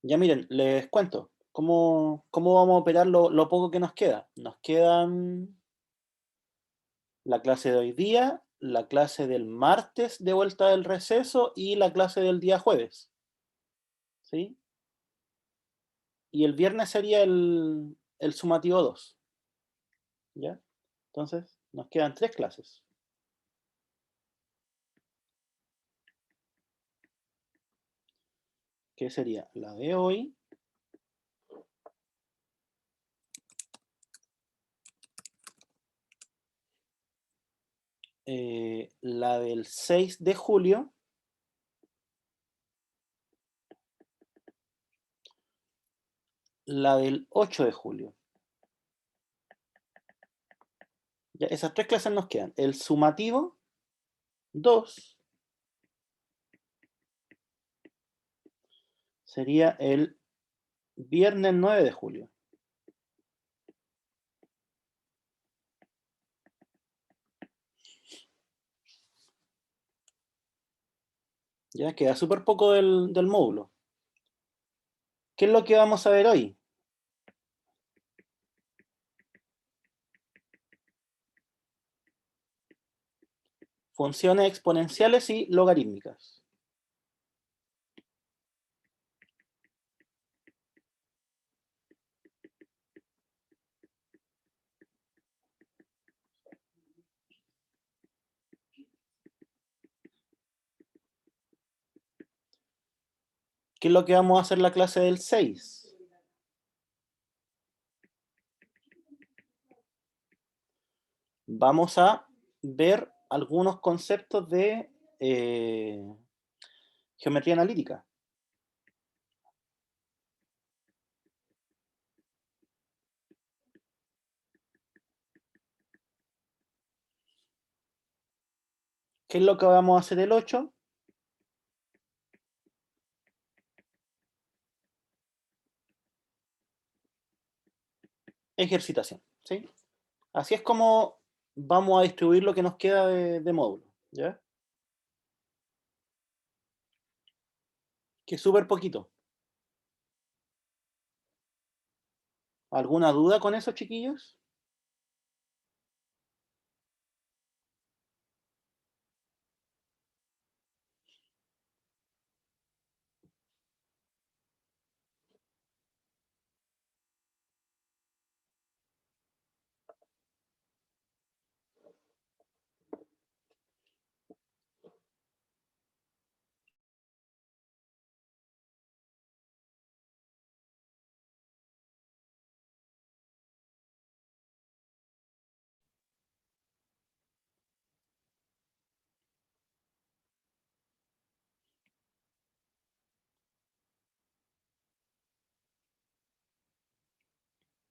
Ya miren, les cuento cómo vamos a operar lo poco que nos queda. Nos quedan la clase de hoy día, la clase del martes de vuelta del receso y la clase del día jueves, ¿sí? Y el viernes sería el sumativo 2, ¿ya? Entonces, nos quedan 3 clases, que sería la de hoy, la del 6 de julio, la del 8 de julio. Ya, esas 3 clases nos quedan. El sumativo 2 sería el viernes 9 de julio. Ya queda súper poco del módulo. ¿Qué es lo que vamos a ver hoy? Funciones exponenciales y logarítmicas. ¿Qué es lo que vamos a hacer la clase del 6? Vamos a ver algunos conceptos de geometría analítica. ¿Qué es lo que vamos a hacer el 8? Ejercitación, ¿sí? Así es como vamos a distribuir lo que nos queda de módulo, ¿ya? Que es súper poquito. ¿Alguna duda con eso, chiquillos?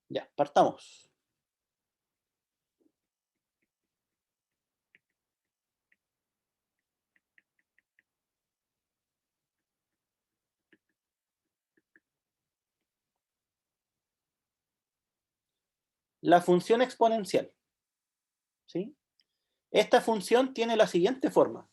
Ya, partamos. La función exponencial, ¿sí? Esta función tiene la siguiente forma.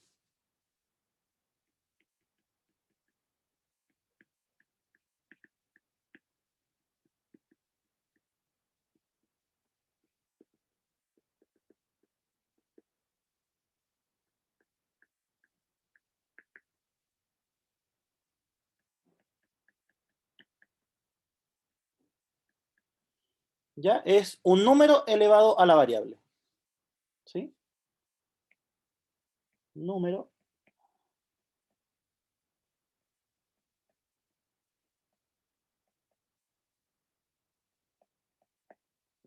¿Ya? Es un número elevado a la variable, ¿sí? Número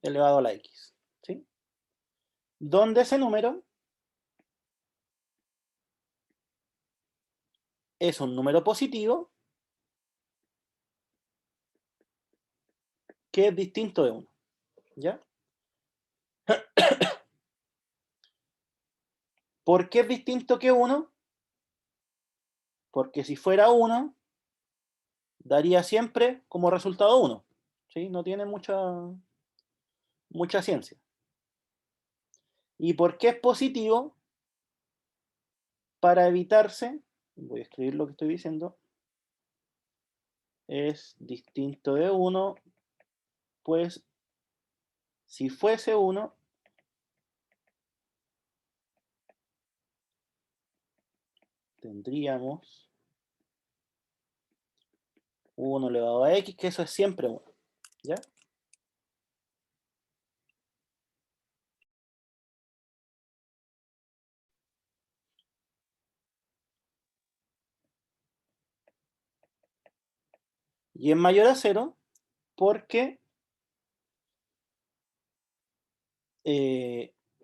elevado a la x, ¿sí? Donde ese número es un número positivo que es distinto de 1, ¿ya? ¿Por qué es distinto que 1? Porque si fuera 1, daría siempre como resultado 1, ¿sí? No tiene mucha ciencia. ¿Y por qué es positivo? Para evitarse, voy a escribir lo que estoy diciendo, es distinto de 1, pues si fuese 1, tendríamos 1 elevado a x, que eso es siempre 1, ¿ya? Y es mayor a 0 porque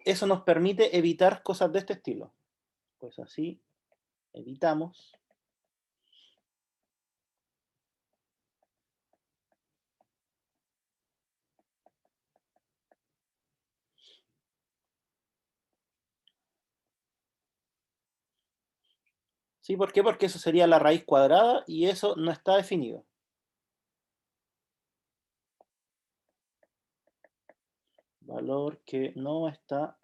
eso nos permite evitar cosas de este estilo. Pues así evitamos. ¿Sí? ¿Por qué? Porque eso sería la raíz cuadrada y eso no está definido. Valor que no está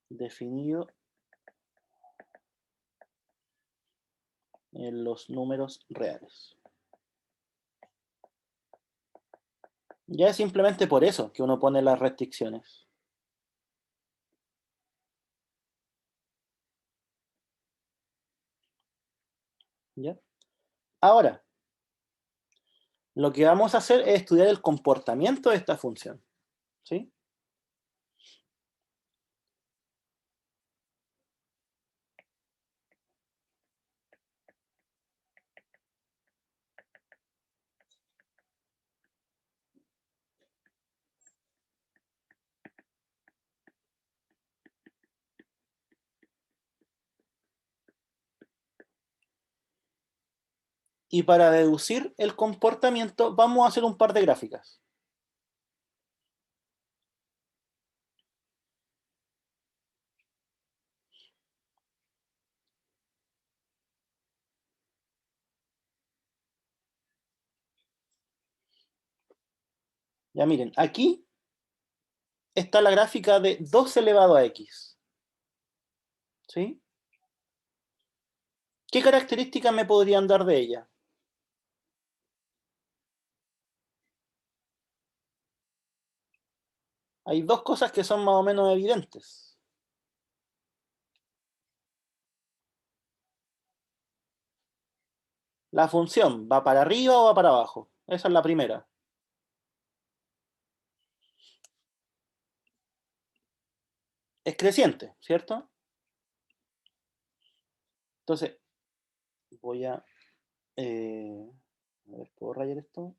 definido en los números reales. Ya es simplemente por eso que uno pone las restricciones. ¿Ya? Ahora, lo que vamos a hacer es estudiar el comportamiento de esta función. ¿Sí? Y para deducir el comportamiento vamos a hacer un par de gráficas. Ya miren, aquí está la gráfica de 2 elevado a x. ¿Sí? ¿Qué características me podrían dar de ella? Hay dos cosas que son más o menos evidentes. La función, ¿va para arriba o va para abajo? Esa es la primera. Es creciente, ¿cierto? Entonces, voy a ver, ¿puedo rayar esto?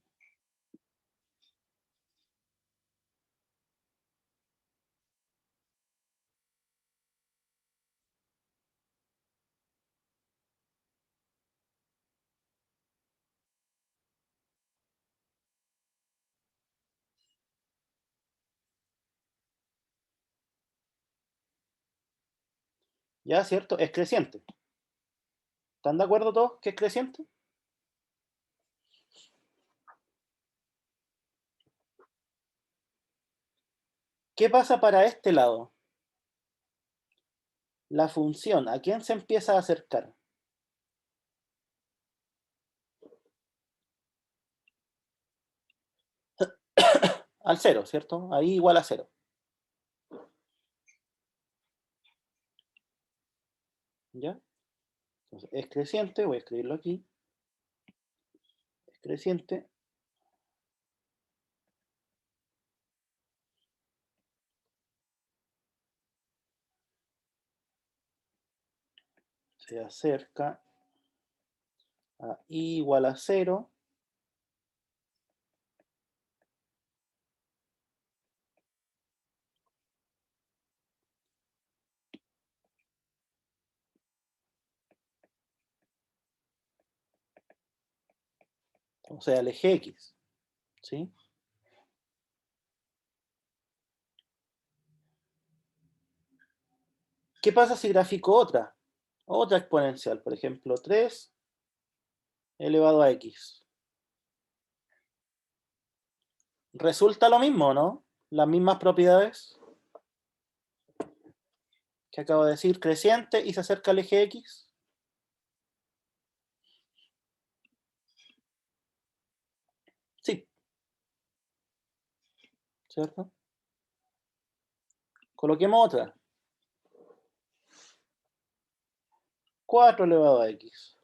Ya, ¿cierto? Es creciente. ¿Están de acuerdo todos que es creciente? ¿Qué pasa para este lado? La función, ¿a quién se empieza a acercar? Al cero, ¿cierto? Ahí igual a cero. ¿Ya? Entonces, es creciente, voy a escribirlo aquí. Es creciente. Se acerca a i igual a cero. O sea, el eje x. ¿Sí? ¿Qué pasa si grafico otra exponencial? Por ejemplo, 3 elevado a x. Resulta lo mismo, ¿no? Las mismas propiedades que acabo de decir, creciente y se acerca al eje x. ¿cierto? Coloquemos otra. 4 elevado a x.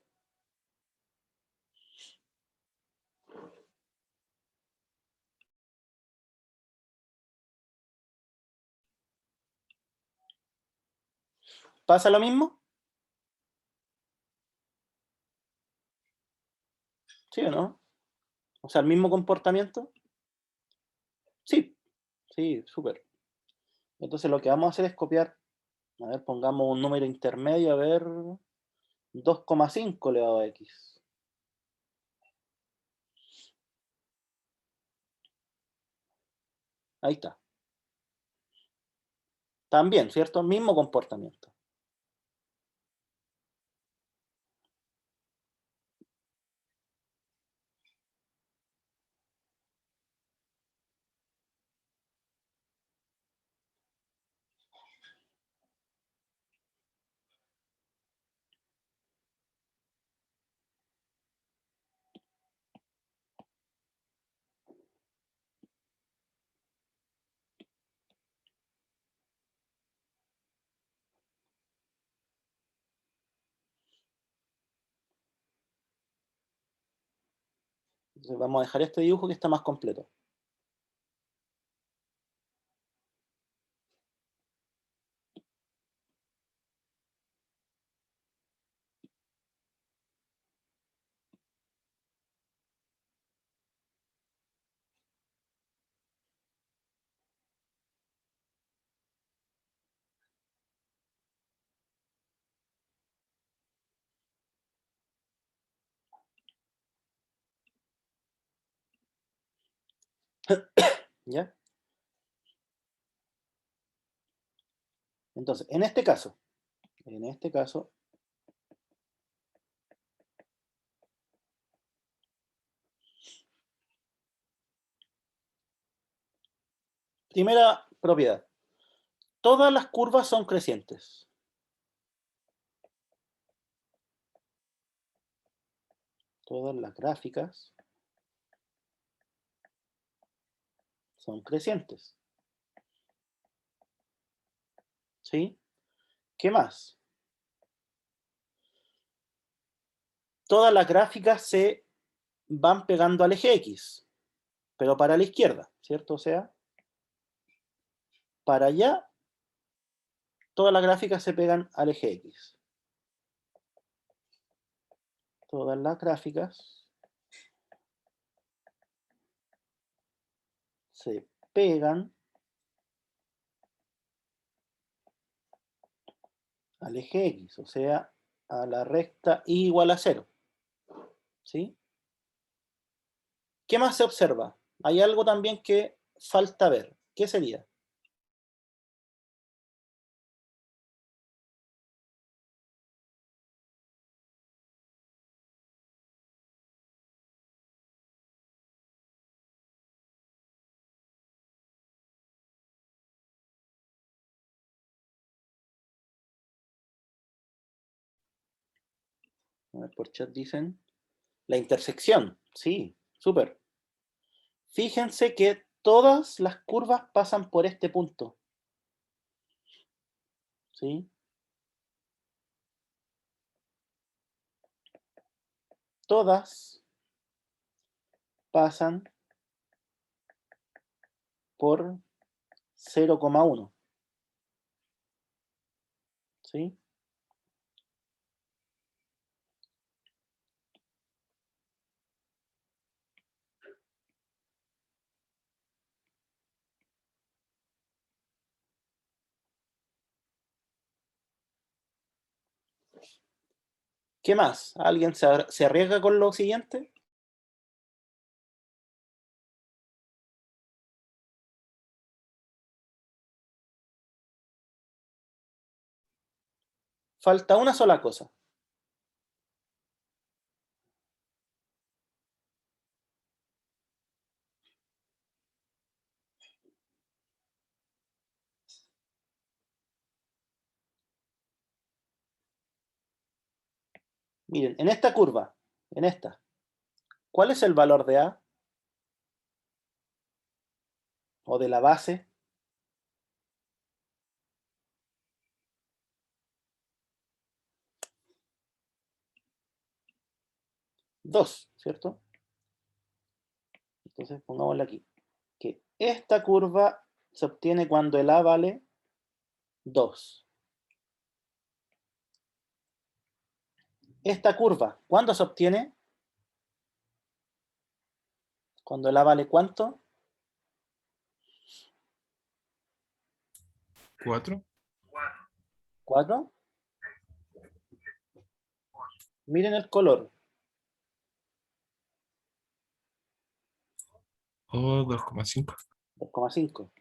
¿Pasa lo mismo? ¿Sí o no? O sea, el mismo comportamiento. Sí, sí, súper. Entonces lo que vamos a hacer es copiar, a ver, pongamos un número intermedio, a ver, 2,5 elevado a x. Ahí está. También, ¿cierto? Mismo comportamiento. Entonces vamos a dejar este dibujo que está más completo. ¿Ya? Entonces, en este caso, primera propiedad. Todas las curvas son crecientes. Todas las gráficas son crecientes. ¿Sí? ¿Qué más? Todas las gráficas se van pegando al eje X, pero para la izquierda, ¿cierto? O sea, para allá, todas las gráficas se pegan al eje X. Todas las gráficas se pegan al eje X, o sea, a la recta y igual a 0. ¿Sí? ¿Qué más se observa? Hay algo también que falta ver. ¿Qué sería? A ver, por chat dicen. La intersección. Sí, súper. Fíjense que todas las curvas pasan por este punto. ¿Sí? Todas pasan por 0,1. ¿Sí? ¿Qué más? ¿Alguien se arriesga con lo siguiente? Falta una sola cosa. Miren, en esta curva, en esta, ¿cuál es el valor de A? o de la base. Dos, ¿cierto? Entonces pongámosla aquí. Que esta curva se obtiene cuando el A vale 2. Esta curva, ¿cuándo se obtiene? Cuando el A vale ¿cuánto? 4. 4. Miren el color. O 2,5. 2,5.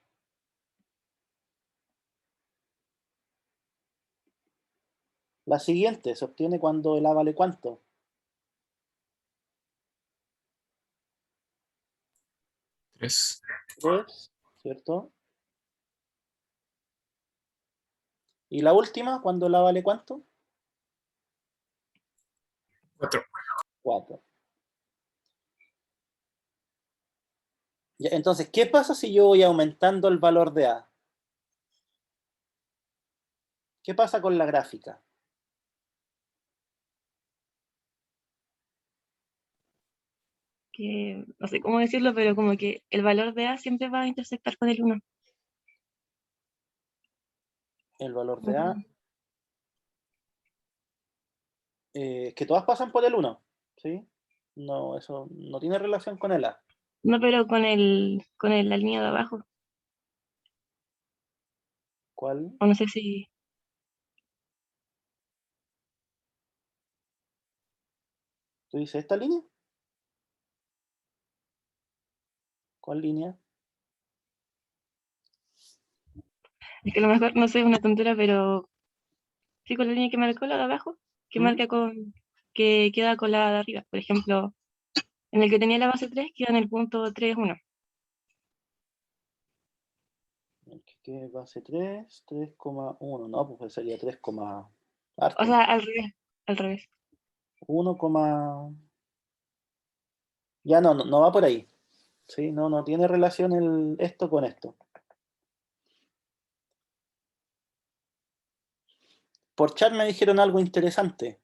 La siguiente se obtiene cuando el A vale ¿cuánto? 3. 3, ¿cierto? Y la última, cuando el A vale ¿cuánto? 4. 4. Entonces, ¿qué pasa si yo voy aumentando el valor de A? ¿Qué pasa con la gráfica? Que no sé cómo decirlo, pero como que el valor de A siempre va a intersectar con el 1. El valor de A, que todas pasan por el 1, ¿sí? No, eso no tiene relación con el A. No, pero la línea de abajo. ¿Cuál? O no sé si. ¿Tú dices esta línea? ¿Cuál línea? Es que a lo mejor, no sé, es una tontera, pero sí con la línea que marcó la de abajo, que ¿Mm? marca que queda con la de arriba. Por ejemplo, en el que tenía la base 3 queda en el punto 3,1. ¿Qué base 3? 3,1. No, pues sería 3, O harto. sea, al revés, al revés. 1, ya no va por ahí. ¿Sí? No tiene relación esto con esto. Por chat me dijeron algo interesante.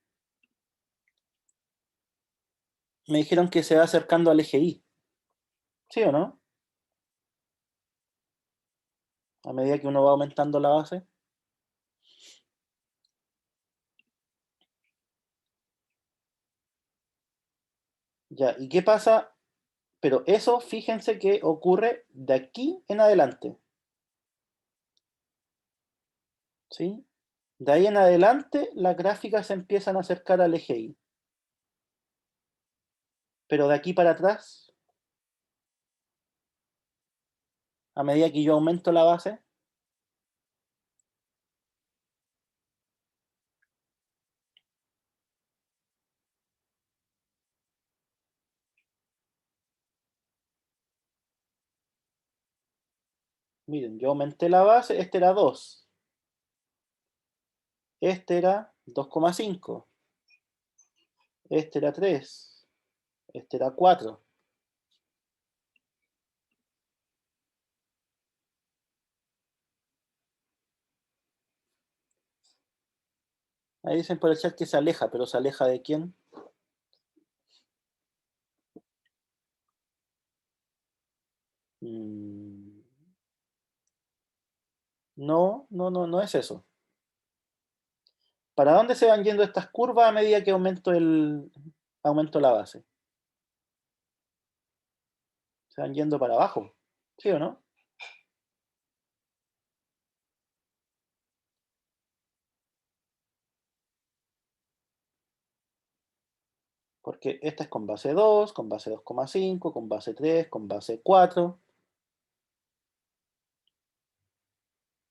Me dijeron que se va acercando al eje Y. ¿Sí o no? A medida que uno va aumentando la base. Ya, ¿y qué pasa? Pero eso, fíjense que ocurre de aquí en adelante. ¿Sí? De ahí en adelante, las gráficas se empiezan a acercar al eje Y. Pero de aquí para atrás, a medida que yo aumento la base, miren, yo aumenté la base, este era 2, este era 2,5, este era 3, este era 4. Ahí dicen por el chat que se aleja, pero ¿se aleja de quién? Mm, no es eso. ¿Para dónde se van yendo estas curvas a medida que aumento la base? Se van yendo para abajo, ¿sí o no? Porque esta es con base 2, con base 2,5, con base 3, con base 4.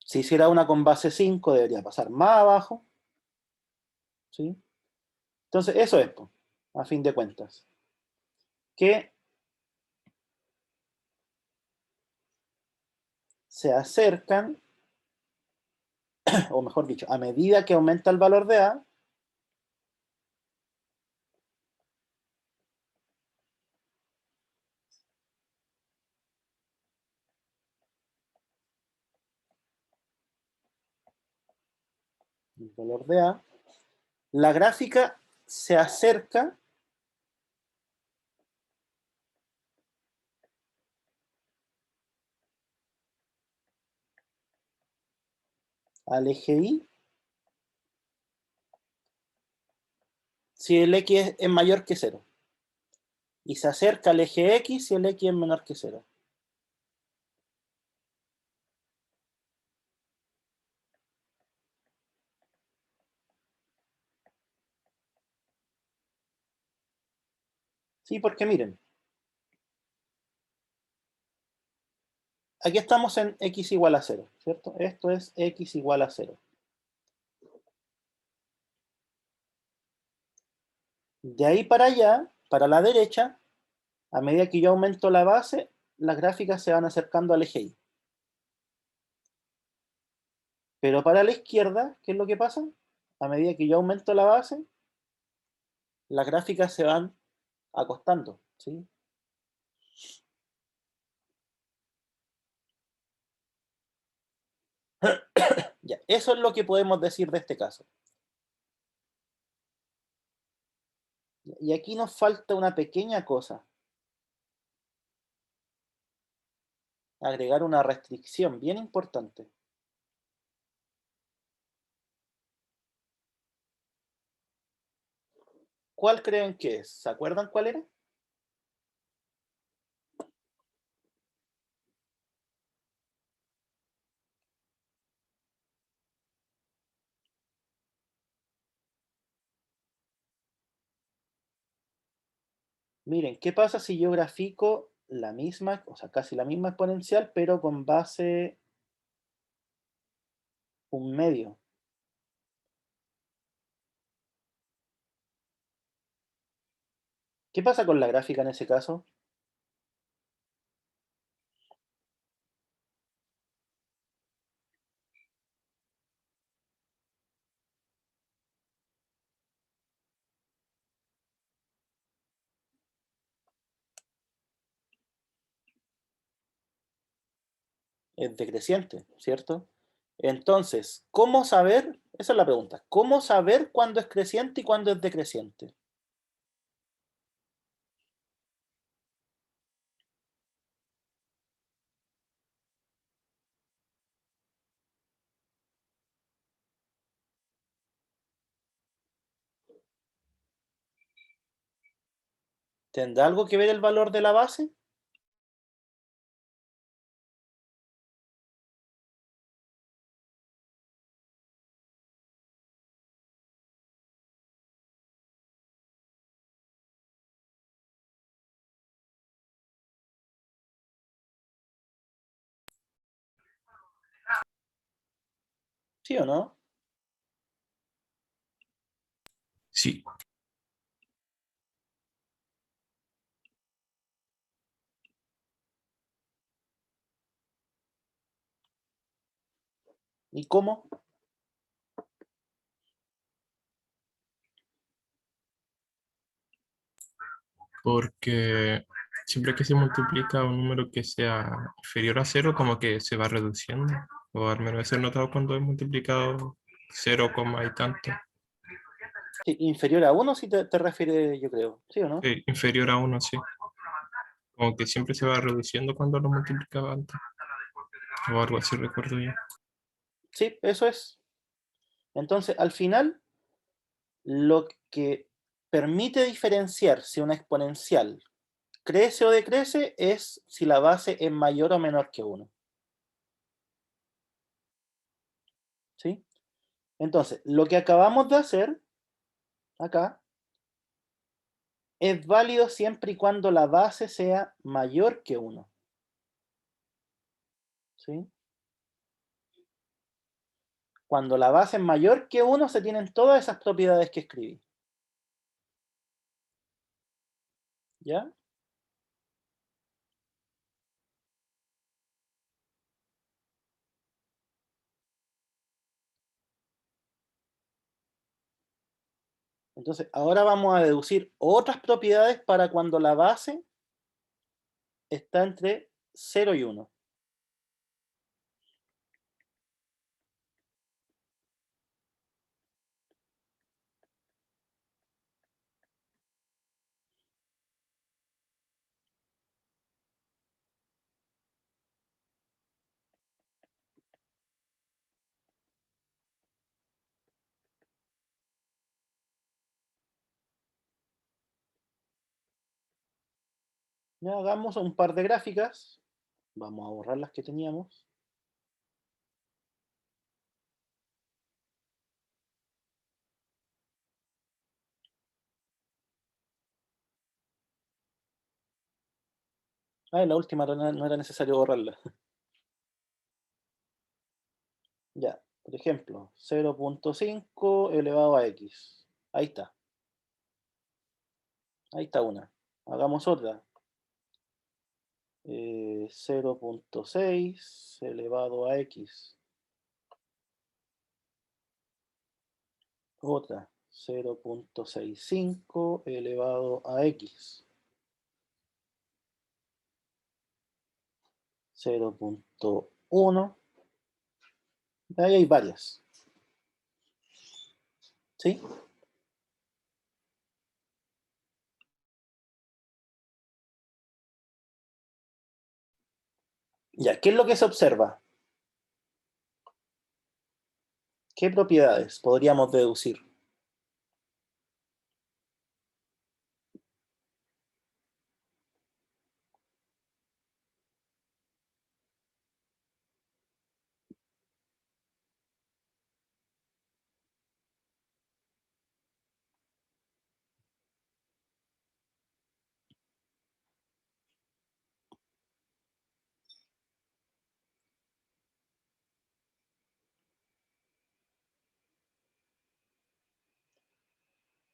Si hiciera una con base 5, debería pasar más abajo. ¿Sí? Entonces, eso es, po, a fin de cuentas. Que se acercan, o mejor dicho, a medida que aumenta el valor de A, el valor de A, la gráfica se acerca al eje Y si el X es mayor que 0. Y se acerca al eje X si el X es menor que 0. Sí, porque miren, aquí estamos en X igual a 0, ¿cierto? Esto es X igual a 0. De ahí para allá, para la derecha, a medida que yo aumento la base, las gráficas se van acercando al eje Y. Pero para la izquierda, ¿qué es lo que pasa? A medida que yo aumento la base, las gráficas se van acostando, ¿sí? Ya, eso es lo que podemos decir de este caso. Y aquí nos falta una pequeña cosa. Agregar una restricción bien importante. ¿Cuál creen que es? ¿Se acuerdan cuál era? Miren, ¿qué pasa si yo grafico la misma, o sea, casi la misma exponencial, pero con base un medio? ¿Qué pasa con la gráfica en ese caso? Es decreciente, ¿cierto? Entonces, ¿cómo saber? Esa es la pregunta. ¿Cómo saber cuándo es creciente y cuándo es decreciente? ¿Tendrá algo que ver el valor de la base? ¿Sí o no? Sí. ¿Y cómo? Porque siempre que se multiplica un número que sea inferior a cero, como que se va reduciendo. O al menos eso he notado cuando he multiplicado 0, y tanto. Sí, inferior a 1 si te refieres, yo creo. ¿Sí o no? Sí, inferior a uno, sí. Como que siempre se va reduciendo cuando lo multiplicaba antes. O algo así recuerdo yo. Sí, eso es. Entonces, al final, lo que permite diferenciar si una exponencial crece o decrece es si la base es mayor o menor que 1. ¿Sí? Entonces, lo que acabamos de hacer acá es válido siempre y cuando la base sea mayor que 1. ¿Sí? Cuando la base es mayor que 1 se tienen todas esas propiedades que escribí. ¿Ya? Entonces, ahora vamos a deducir otras propiedades para cuando la base está entre 0 y 1. Ya hagamos un par de gráficas. Vamos a borrar las que teníamos. Ah, la última no era necesario borrarla. Ya, por ejemplo, 0.5 elevado a x. Ahí está. Ahí está una. Hagamos otra. 0.6 elevado a x. Otra. 0.65 elevado a x. 0.1. Ahí hay varias. ¿Sí? Ya, ¿qué es lo que se observa? ¿Qué propiedades podríamos deducir?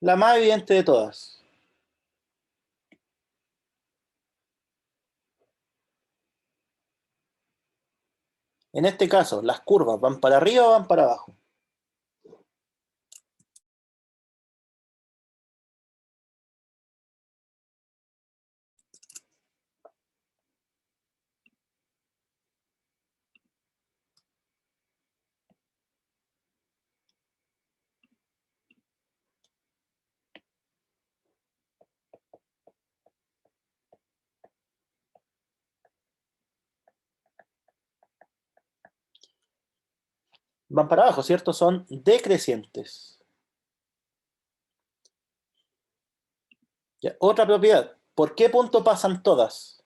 La más evidente de todas. En este caso, ¿las curvas van para arriba o van para abajo? Van para abajo, ¿cierto? Son decrecientes. Ya, otra propiedad. ¿Por qué punto pasan todas?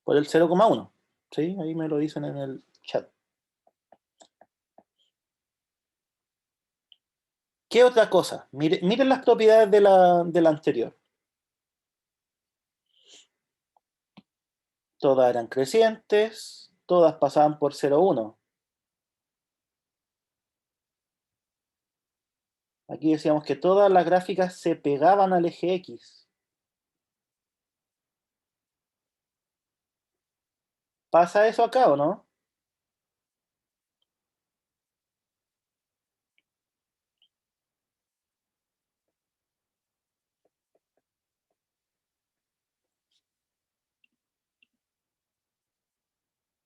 Por el 0,1. ¿Sí? Ahí me lo dicen en el chat. ¿Qué otra cosa? Miren las propiedades de la anterior. Todas eran crecientes, todas pasaban por 0,1. Aquí decíamos que todas las gráficas se pegaban al eje X. ¿Pasa eso acá o no?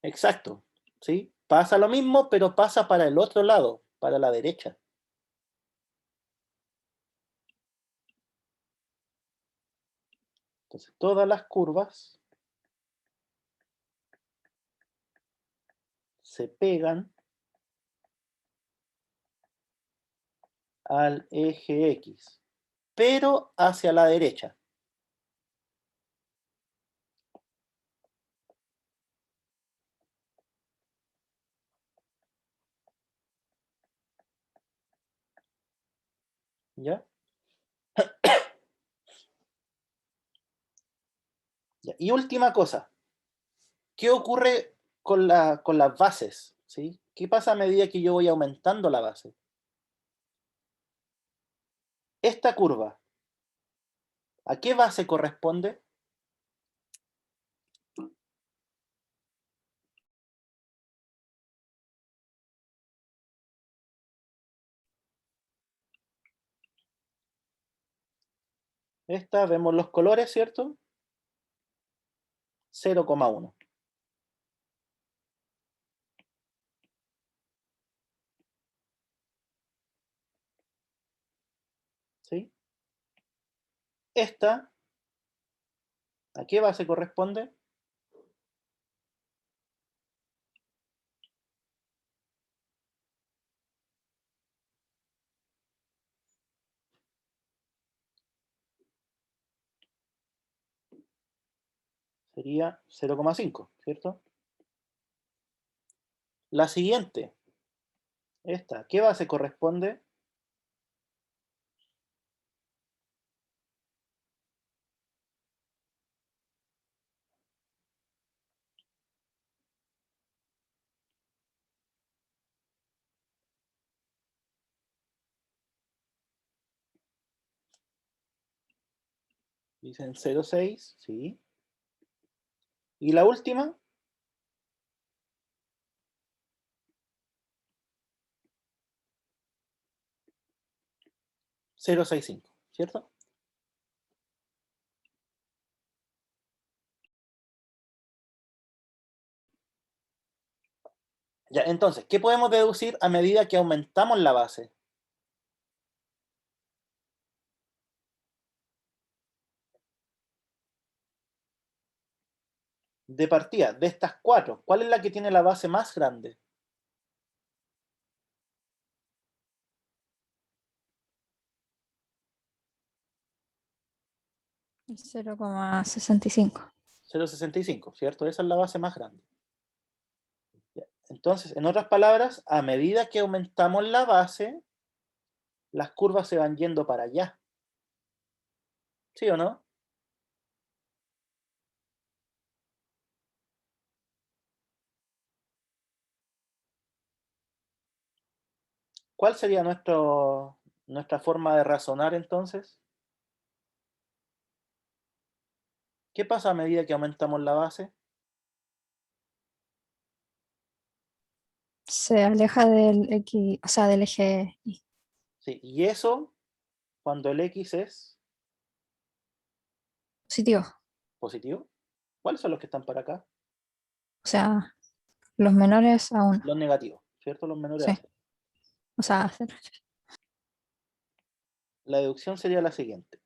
Exacto. ¿Sí? Pasa lo mismo, pero pasa para el otro lado, para la derecha. Entonces, todas las curvas se pegan al eje X, pero hacia la derecha. ¿Ya? Ya. Y última cosa, ¿qué ocurre con las bases? ¿Sí? ¿Qué pasa a medida que yo voy aumentando la base? Esta curva, ¿a qué base corresponde? Esta, vemos los colores, ¿cierto? 0,1. ¿Sí? Esta, ¿a qué base corresponde? Sería 0,5, ¿cierto? La siguiente, esta, ¿qué base corresponde? Dicen 0,6, sí. ¿Y la última? $0,65, ¿cierto? Ya, entonces, ¿qué podemos deducir a medida que aumentamos la base? De partida, de estas cuatro, ¿cuál es la que tiene la base más grande? El 0,65. 0,65, ¿cierto? Esa es la base más grande. Ya. Entonces, en otras palabras, a medida que aumentamos la base, las curvas se van yendo para allá. ¿Sí o no? ¿Cuál sería nuestra forma de razonar entonces? ¿Qué pasa a medida que aumentamos la base? Se aleja del X, o sea, del eje Y. Sí, y eso, cuando el X es Positivo. positivo. ¿Cuáles son los que están para acá? O sea, los menores a 1. Los negativos, ¿cierto? Los menores a Sí. 0. O sea, a 0. La deducción sería la siguiente.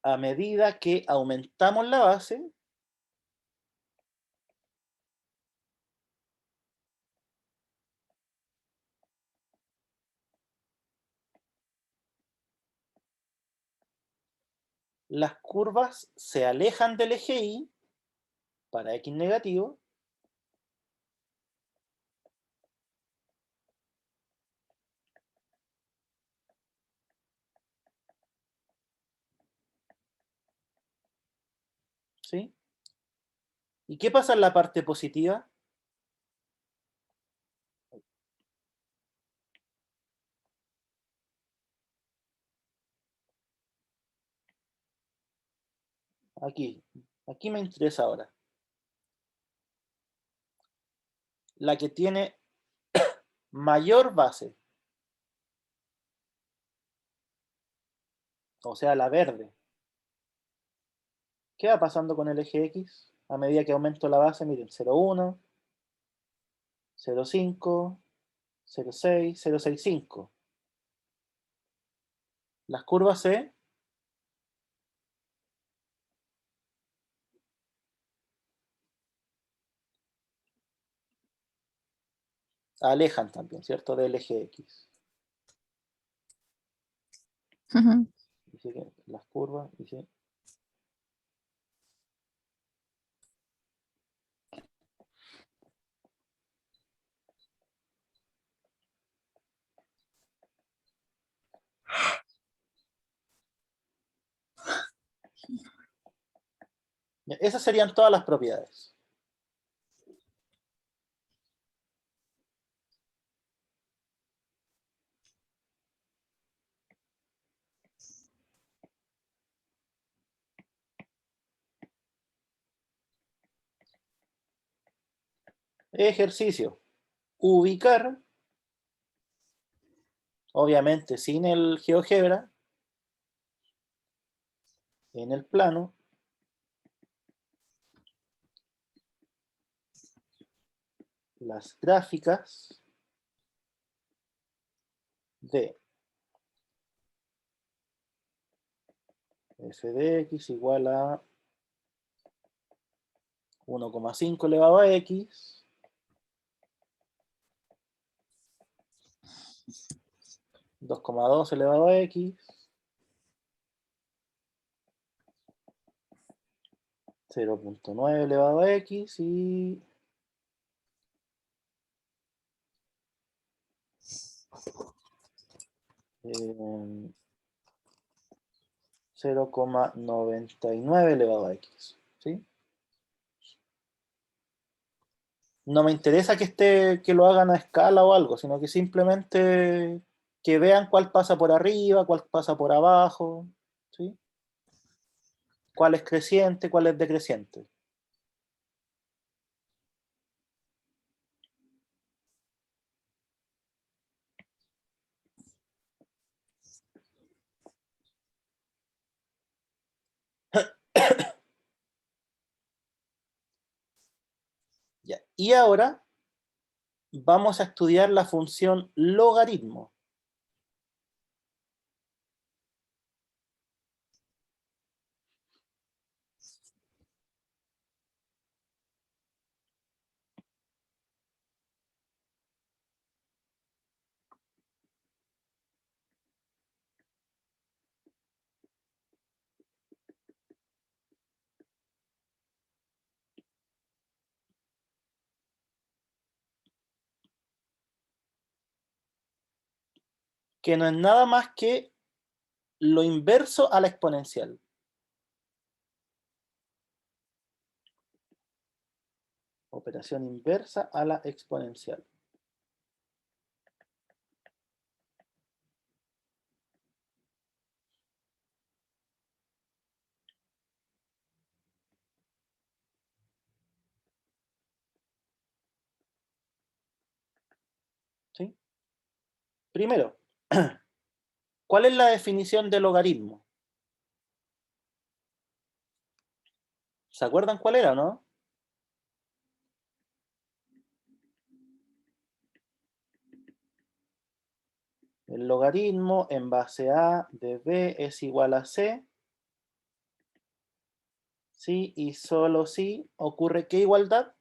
A medida que aumentamos la base, las curvas se alejan del eje Y para X negativo ¿sí? ¿Y qué pasa en la parte positiva? Aquí me interesa ahora. La que tiene mayor base, o sea, la verde. ¿Qué va pasando con el eje X? A medida que aumento la base, miren, 0,1, 0,5, 0,6, 0,65. Las curvas se alejan también, ¿cierto? Del eje X. Dice que las curvas, dice... Esas serían todas las propiedades. Ejercicio. Ubicar, obviamente sin el GeoGebra, en el plano las gráficas de f de x igual a 1,5 elevado a x, 2,2 elevado a x, 0.9 elevado a x y 0,99 elevado a x. ¿Sí? No me interesa que lo hagan a escala o algo, sino que simplemente que vean cuál pasa por arriba, cuál pasa por abajo, ¿sí? Cuál es creciente, cuál es decreciente. Ya. Y ahora vamos a estudiar la función logaritmo. Que no es nada más que lo inverso a la exponencial. Operación inversa a la exponencial. ¿Sí? Primero, ¿cuál es la definición de logaritmo? ¿Se acuerdan cuál era, no? El logaritmo en base a de b es igual a c. Sí y solo si ocurre ¿qué igualdad?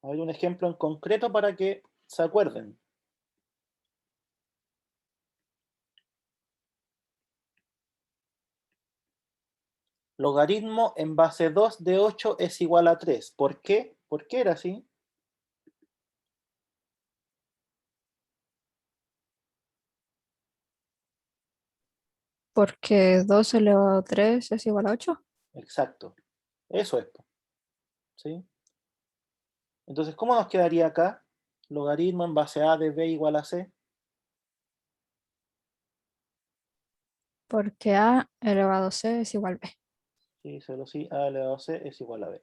Hay un ejemplo en concreto para que se acuerden. Logaritmo en base 2 de 8 es igual a 3. ¿Por qué? ¿Por qué era así? Porque 2 elevado a 3 es igual a 8. Exacto. Eso es. ¿Sí? Entonces, ¿cómo nos quedaría acá? Logaritmo en base a de b igual a c. Porque a elevado a c es igual a b. Sí, solo si a elevado a c es igual a b.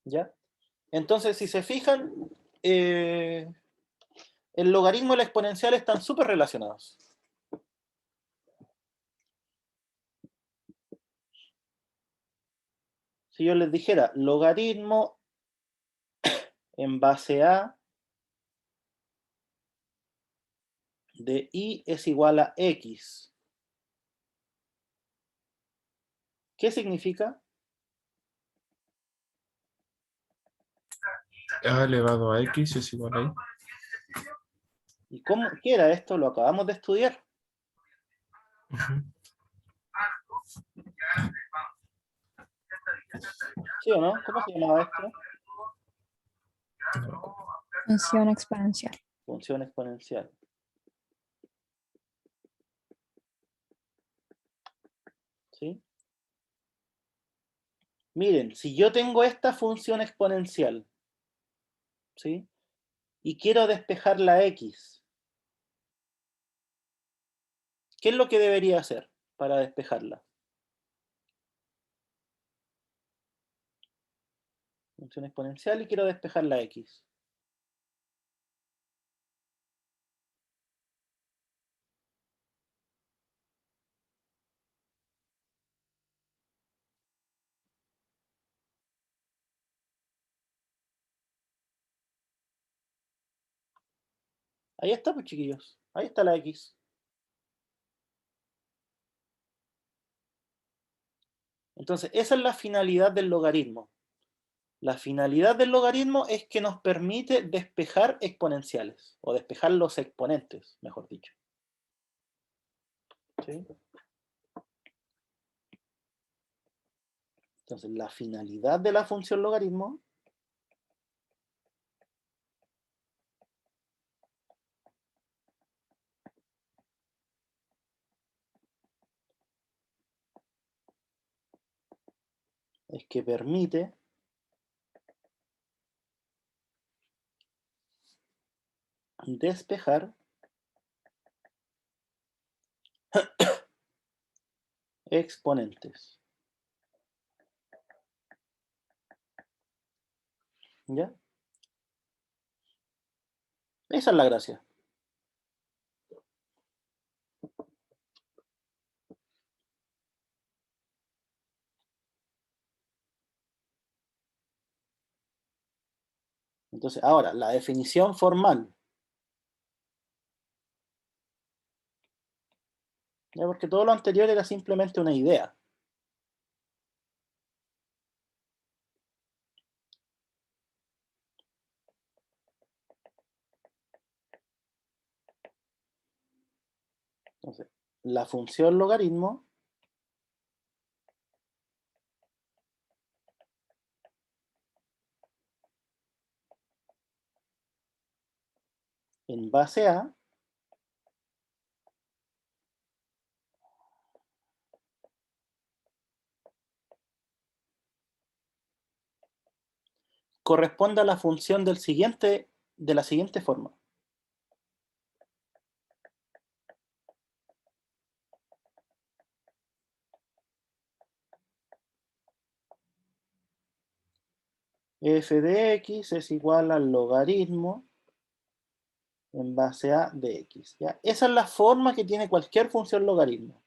¿Ya? Entonces, si se fijan, el logaritmo y la exponencial están súper relacionados. Si yo les dijera logaritmo en base a de y es igual a x, ¿qué significa? A elevado a x es igual a y. ¿Y qué era esto? Lo acabamos de estudiar. Ujú. ¿Sí o no? ¿Cómo se llamaba esto? Función exponencial. Función exponencial. ¿Sí? Miren, si yo tengo esta función exponencial, ¿sí? Y quiero despejar la x, ¿qué es lo que debería hacer para despejarla? Función exponencial y quiero despejar la x. Ahí está, pues chiquillos. Ahí está la x. Entonces, esa es la finalidad del logaritmo. La finalidad del logaritmo es que nos permite despejar exponenciales, o despejar los exponentes, mejor dicho. ¿Sí? Entonces, la finalidad de la función logaritmo es que permite despejar exponentes. ¿Ya? Esa es la gracia. Entonces, ahora, la definición formal. ¿Ya? Porque todo lo anterior era simplemente una idea. Entonces, la función logaritmo en base a corresponde a la función de la siguiente forma. F de x es igual al logaritmo en base a de x. ¿Ya? Esa es la forma que tiene cualquier función logaritmo.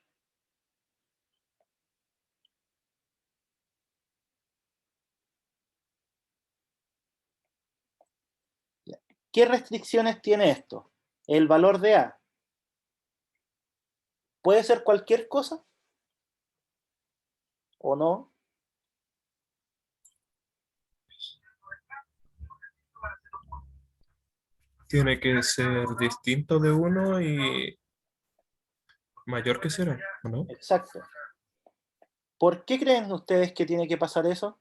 ¿Ya? ¿Qué restricciones tiene esto? El valor de a. ¿Puede ser cualquier cosa? ¿O no? Tiene que ser distinto de uno y mayor que cero, ¿o no? Exacto. ¿Por qué creen ustedes que tiene que pasar eso?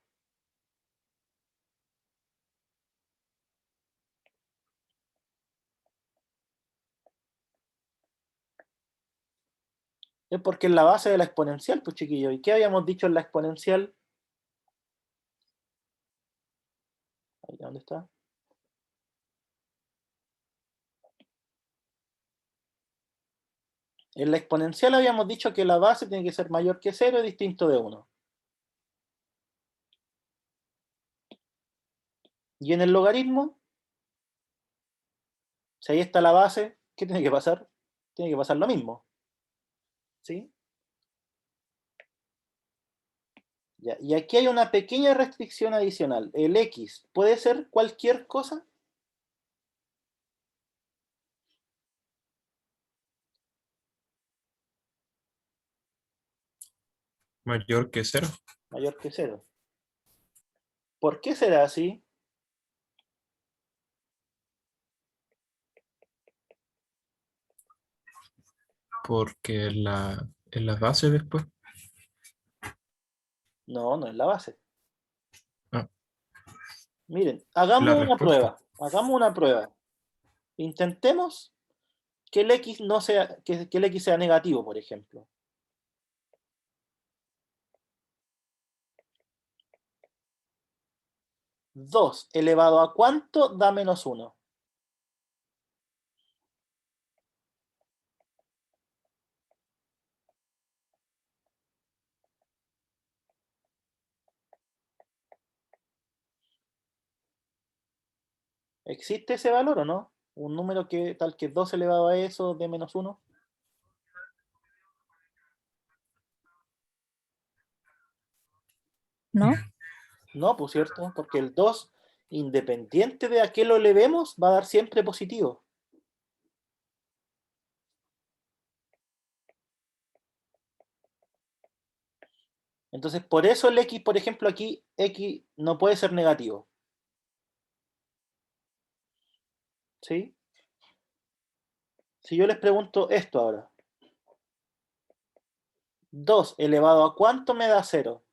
Es porque es la base de la exponencial, pues chiquillos. ¿Y qué habíamos dicho en la exponencial? Ahí, ¿dónde está? En la exponencial habíamos dicho que la base tiene que ser mayor que 0 y distinto de 1. Y en el logaritmo, si ahí está la base, ¿qué tiene que pasar? Tiene que pasar lo mismo. ¿Sí? Ya, y aquí hay una pequeña restricción adicional. El x puede ser cualquier cosa. Mayor que cero. Mayor que 0. ¿Por qué será así? Porque en la base después. No, no es la base. Ah, Miren, la hagamos una respuesta. prueba. Hagamos una prueba. Intentemos que el x no sea, que el x sea negativo, por ejemplo. 2 elevado a ¿cuánto da menos 1? ¿Existe ese valor o no? Un número que tal que 2 elevado a eso de menos 1. ¿No? No, pues cierto, porque el 2, independiente de a qué lo elevemos, va a dar siempre positivo. Entonces, por eso el x, por ejemplo, aquí, x no puede ser negativo. ¿Sí? Si yo les pregunto esto ahora. 2 elevado a ¿cuánto me da 0?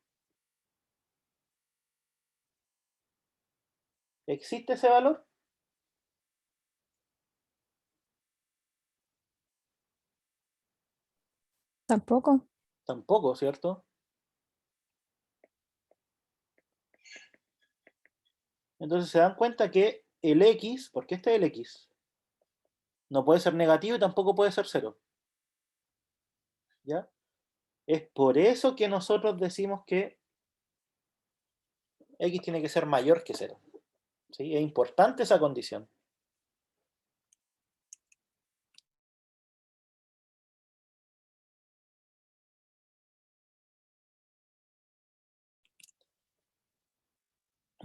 ¿Existe ese valor? Tampoco. Tampoco, ¿cierto? Entonces se dan cuenta que el x, porque este es el x, no puede ser negativo y tampoco puede ser 0. ¿Ya? Es por eso que nosotros decimos que x tiene que ser mayor que 0. ¿Sí? Es importante esa condición.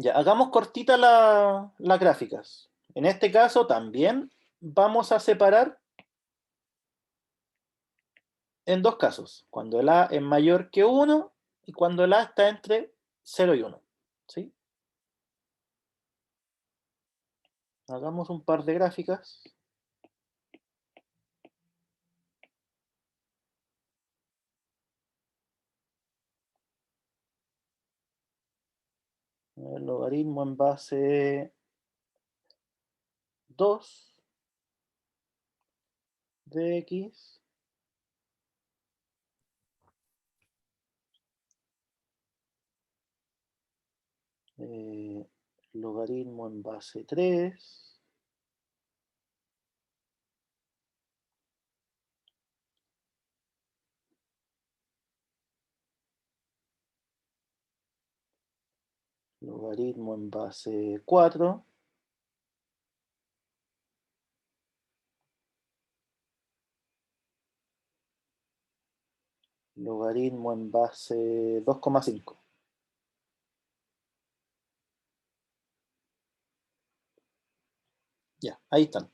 Ya, hagamos cortita las gráficas. En este caso también vamos a separar en dos casos, cuando el a es mayor que 1 y cuando el a está entre 0 y 1. ¿Sí? Hagamos un par de gráficas. El logaritmo en base 2 de x logaritmo en base 3 logaritmo en base 4 logaritmo en base 2,5. Ya, ahí están.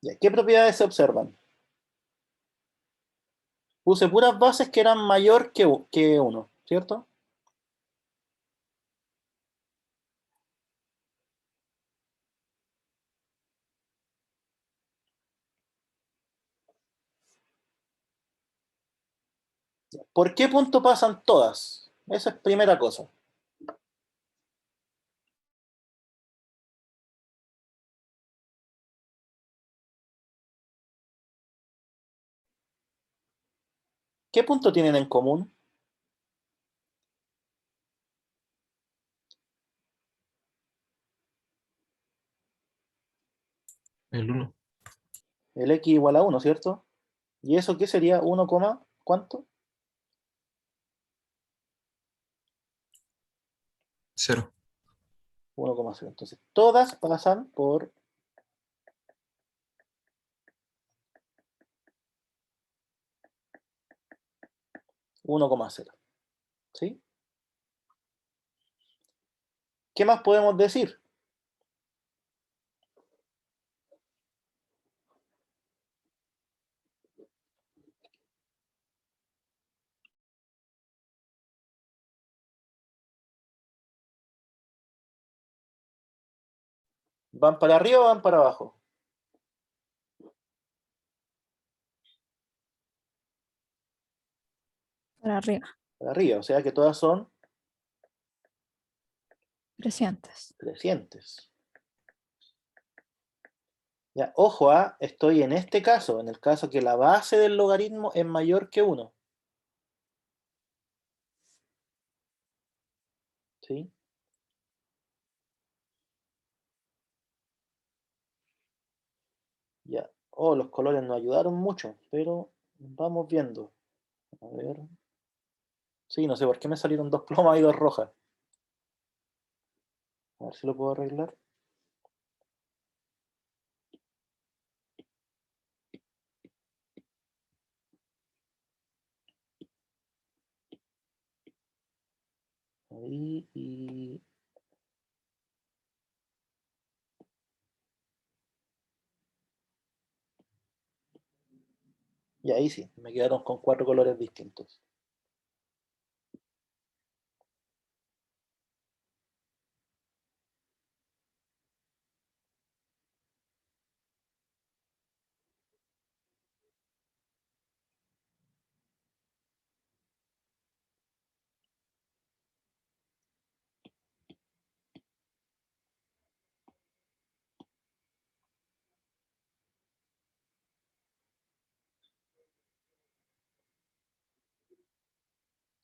Ya, ¿qué propiedades se observan? Puse puras bases que eran mayor que 1, ¿cierto? ¿Por qué punto pasan todas? Esa es primera cosa. ¿Qué punto tienen en común? El 1. El x igual a 1, ¿cierto? ¿Y eso qué sería? 1, ¿cuánto? 0. 1,0. Entonces, todas pasan por 1,0. ¿Sí? ¿Qué más podemos decir? ¿Van para arriba o van para abajo? Para arriba. Para arriba, o sea que todas son Crecientes. crecientes. Ya, ojo, estoy en este caso, en el caso que la base del logaritmo es mayor que 1. ¿Sí? Ya. Oh, los colores no ayudaron mucho, pero vamos viendo. A ver. Sí, no sé por qué me salieron 2 plomas y 2 rojas. A ver si lo puedo arreglar. Ahí y... Y ahí sí, me quedaron con 4 colores distintos.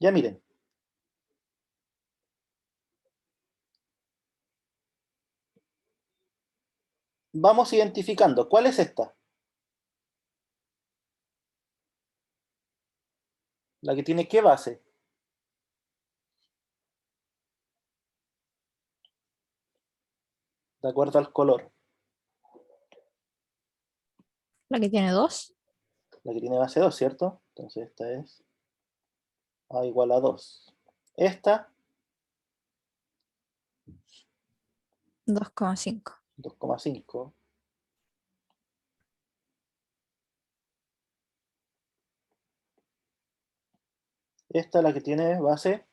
Ya miren. Vamos identificando. ¿Cuál es esta? La que tiene ¿qué base? De acuerdo al color. La que tiene 2. La que tiene base 2, ¿cierto? Entonces esta es A igual a 2. Esta, 2,5. 2,5. Esta, la que tiene base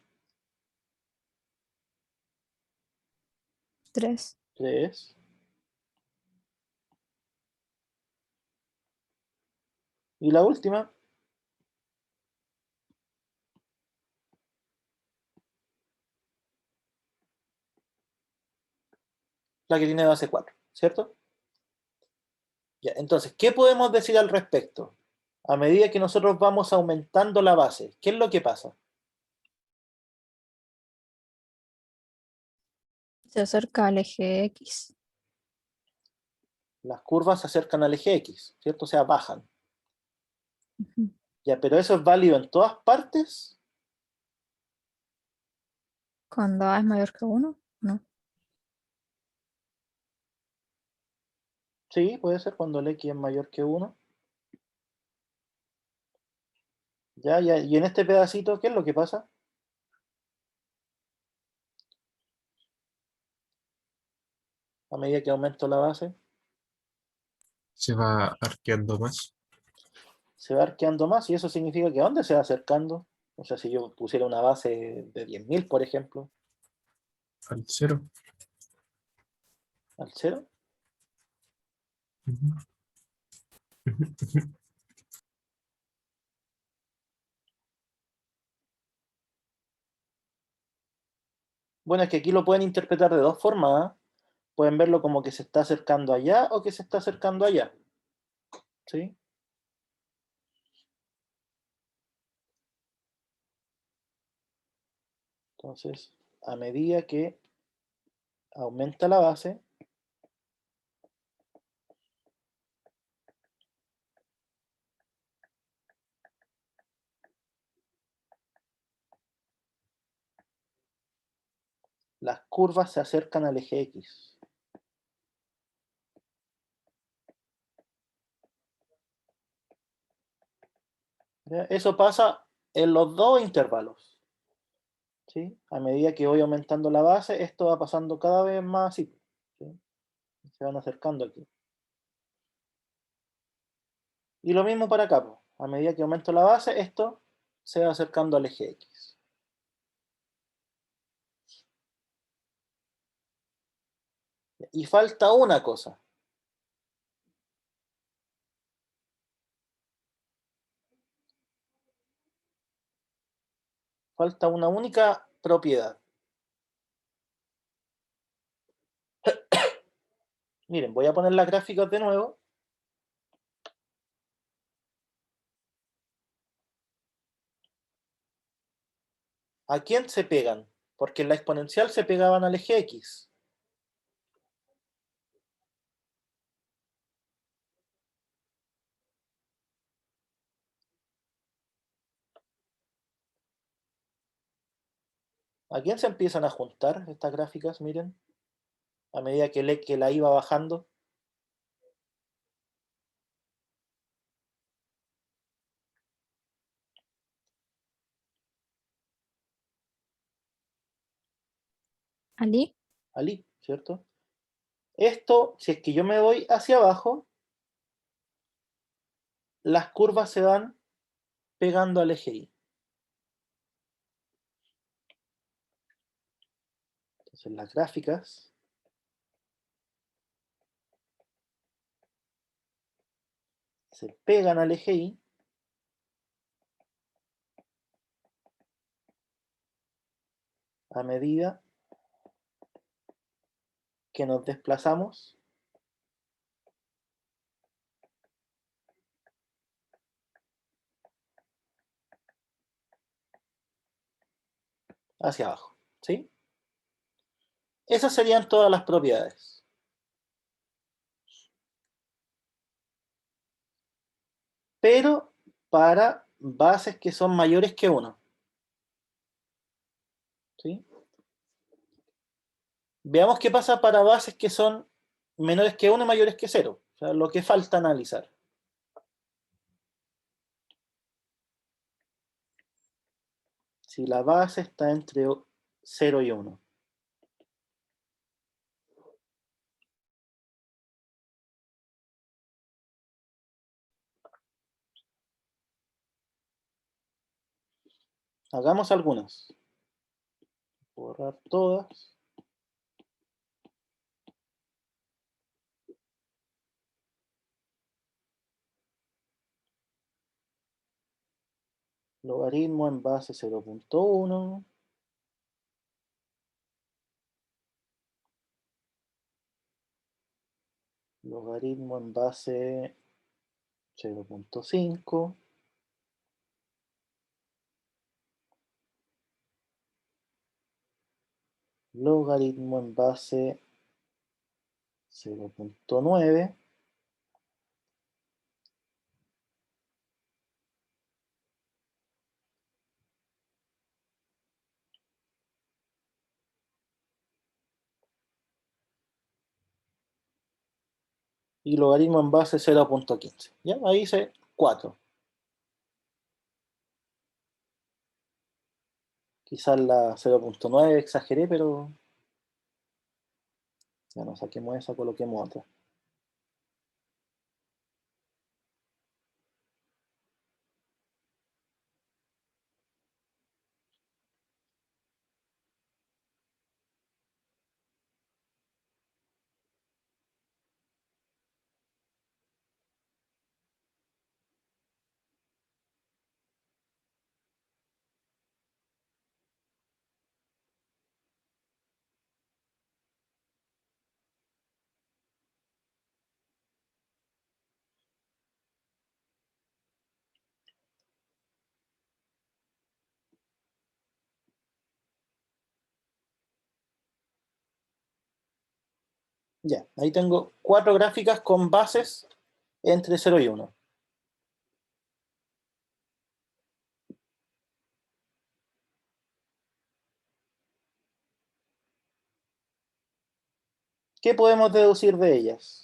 3. 3. Y la última, la que tiene base 4, ¿cierto? Ya, entonces, ¿qué podemos decir al respecto? A medida que nosotros vamos aumentando la base, ¿qué es lo que pasa? Se acerca al eje X. Las curvas se acercan al eje X, ¿cierto? O sea, bajan. Ujú. Ya, pero ¿eso es válido en todas partes? Cuando A es mayor que 1, no. Sí, puede ser cuando el X es mayor que 1. Ya, ya, y en este pedacito, ¿qué es lo que pasa? A medida que aumento la base, Se va arqueando más se va arqueando más y eso significa que ¿a dónde se va acercando? O sea, si yo pusiera una base de 10.000, por ejemplo, al cero. al cero. Ujú. Ujú, ujú. Bueno, es que aquí lo pueden interpretar de dos formas, ¿ah? Pueden verlo como que se está acercando allá o que se está acercando allá. ¿Sí? Entonces, a medida que aumenta la base, las curvas se acercan al eje X. ¿Ya? Eso pasa en los dos intervalos. ¿Sí? A medida que voy aumentando la base, esto va pasando cada vez más así. ¿Sí? Se van acercando aquí. Y lo mismo para acá, po. A medida que aumento la base, esto se va acercando al eje X. Y falta una cosa. Falta una única propiedad. Miren, voy a poner las gráficas de nuevo. ¿A quién se pegan? Porque en la exponencial se pegaban al eje X. ¿A quién se empiezan a juntar estas gráficas? Miren, a medida que la iba bajando. Ali, Al ¿cierto? Esto, si es que yo me voy hacia abajo, las curvas se van pegando al eje Y. Entonces las gráficas se pegan al eje Y a medida que nos desplazamos hacia abajo, ¿sí? Esas serían todas las propiedades. Pero para bases que son mayores que 1. ¿Sí? Veamos qué pasa para bases que son menores que 1 y mayores que 0. O sea, lo que falta analizar. Si la base está entre 0 y 1. Hagamos algunas. Borrar todas. Logaritmo en base 0.1. Logaritmo en base 0.5. Logaritmo en base 0.9. Y logaritmo en base 0.15. ¿Ya? Ahí hice 4. Quizás la 0.9 exageré, pero ya no saquemos esa, coloquemos otra. Ya, ahí tengo 4 gráficas con bases entre 0 y 1. ¿Qué podemos deducir de ellas?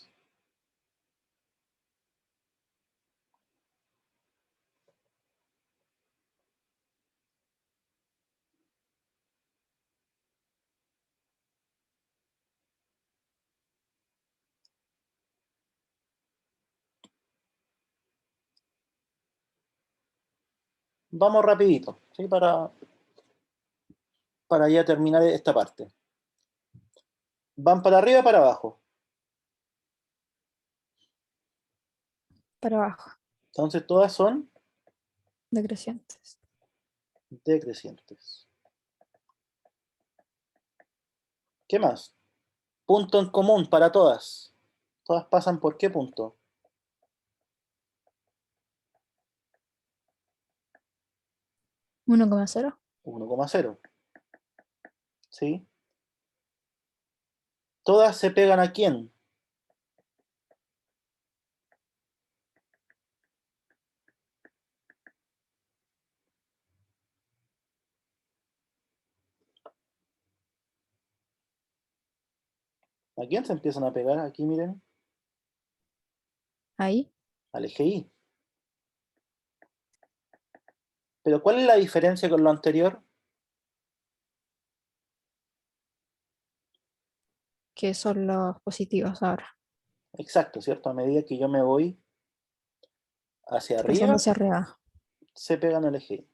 Vamos rapidito, ¿sí? Para ya terminar esta parte. ¿Van para arriba o para abajo? para abajo, Entonces todas son decrecientes. decrecientes. ¿Qué más? Punto en común para todas. ¿Todas pasan por qué punto? 1,0. 1,0. ¿Sí? ¿Todas se pegan a quién? ¿A quién se empiezan a pegar? Aquí, miren, Ahí. al eje Y. Pero ¿cuál es la diferencia con lo anterior? Que son los positivos ahora. Exacto, ¿cierto? A medida que yo me voy hacia Pasando arriba, hacia arriba. se pegan al eje Y.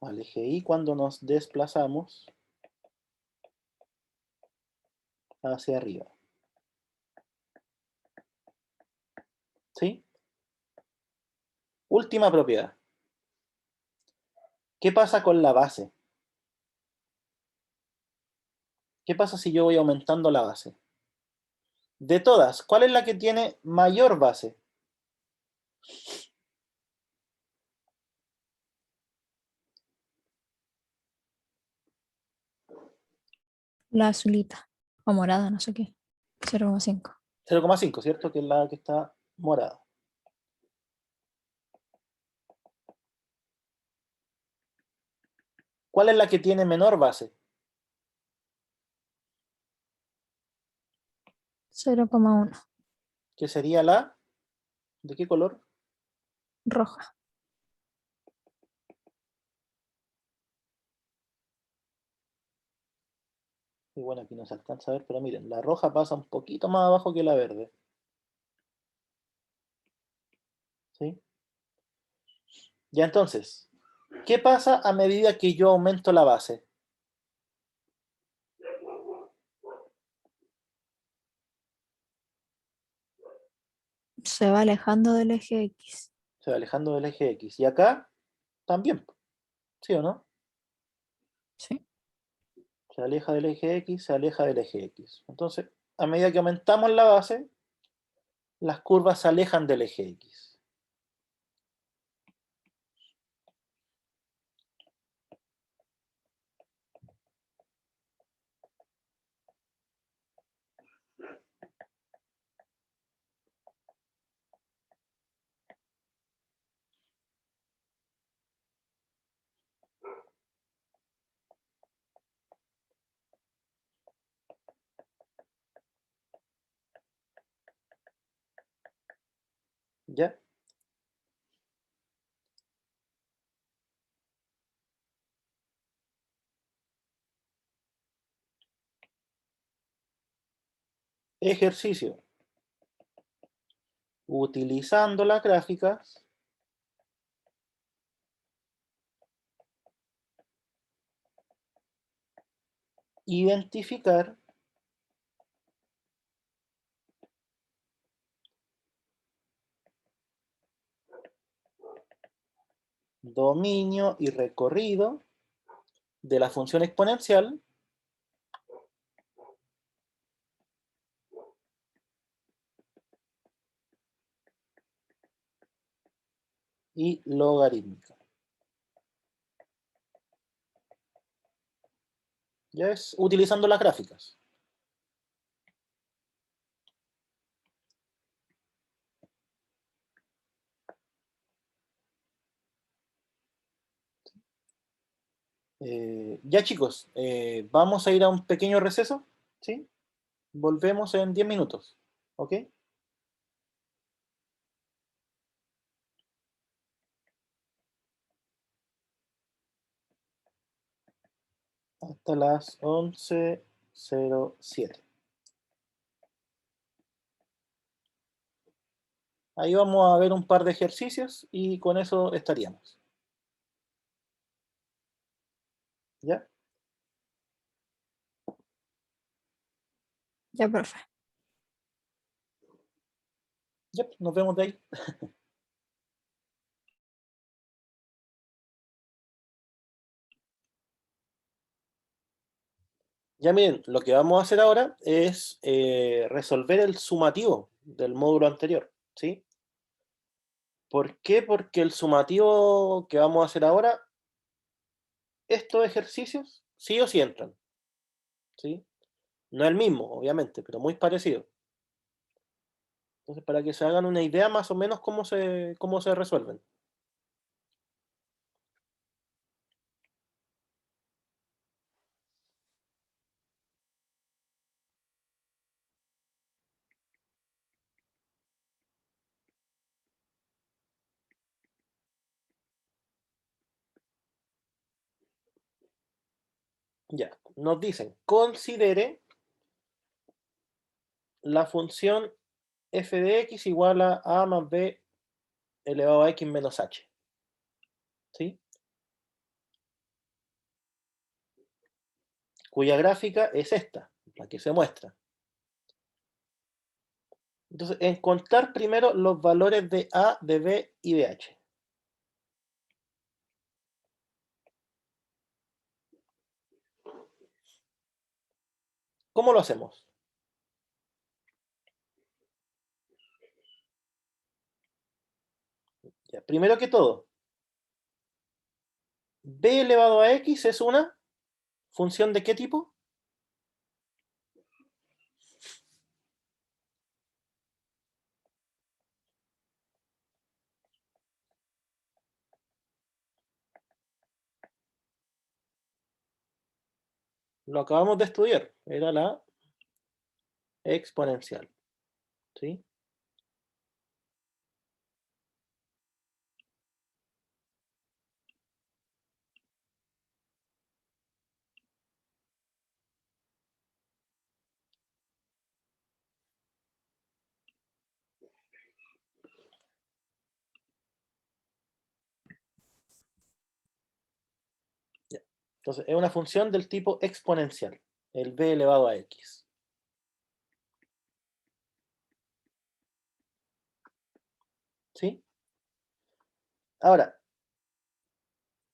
Al eje Y cuando nos desplazamos hacia arriba. ¿Sí? Última propiedad. ¿Qué pasa con la base? ¿Qué pasa si yo voy aumentando la base? De todas, ¿cuál es la que tiene mayor base? La azulita. O morada, no sé qué. 0,5. 0,5, ¿cierto? Que es la que está morada. ¿Cuál es la que tiene menor base? 0,1. Que sería la... ¿De qué color? Roja. Y bueno, aquí no se alcanza a ver, pero miren, la roja pasa un poquito más abajo que la verde. ¿Sí? Ya entonces, ¿qué pasa a medida que yo aumento la base? Se va alejando del eje X. Se va alejando del eje X. Y acá también, ¿sí o no? Sí. Se aleja del eje X, se aleja del eje X. Entonces, a medida que aumentamos la base, las curvas se alejan del eje X. ¿Ya? Ejercicio. Utilizando las gráficas, identificar dominio y recorrido de la función exponencial y logarítmica. Ya es utilizando las gráficas. Ya chicos, vamos a ir a un pequeño receso, ¿sí? Volvemos en 10 minutos, ¿ok? Hasta las 11:07. Ahí vamos a ver un par de ejercicios y con eso estaríamos. ¿Ya? Ya, profe. Ya, nos vemos de ahí. Ya miren, lo que vamos a hacer ahora es resolver el sumativo del módulo anterior, ¿sí? ¿Por qué? Porque el sumativo que vamos a hacer ahora, estos ejercicios sí o sí entran, ¿sí? No es el mismo, obviamente, pero muy parecido. Entonces, para que se hagan una idea más o menos cómo se resuelven. Ya, nos dicen, considere la función f de x igual a más b elevado a x menos h. ¿Sí? Cuya gráfica es esta, la que se muestra. Entonces, encontrar primero los valores de a, de b y de h. ¿Cómo lo hacemos? Ya, primero que todo, b elevado a x es una función ¿de qué tipo? Lo acabamos de estudiar, era la exponencial. ¿Sí? Ya. Entonces, es una función del tipo exponencial, el b elevado a x. ¿Sí? Ahora,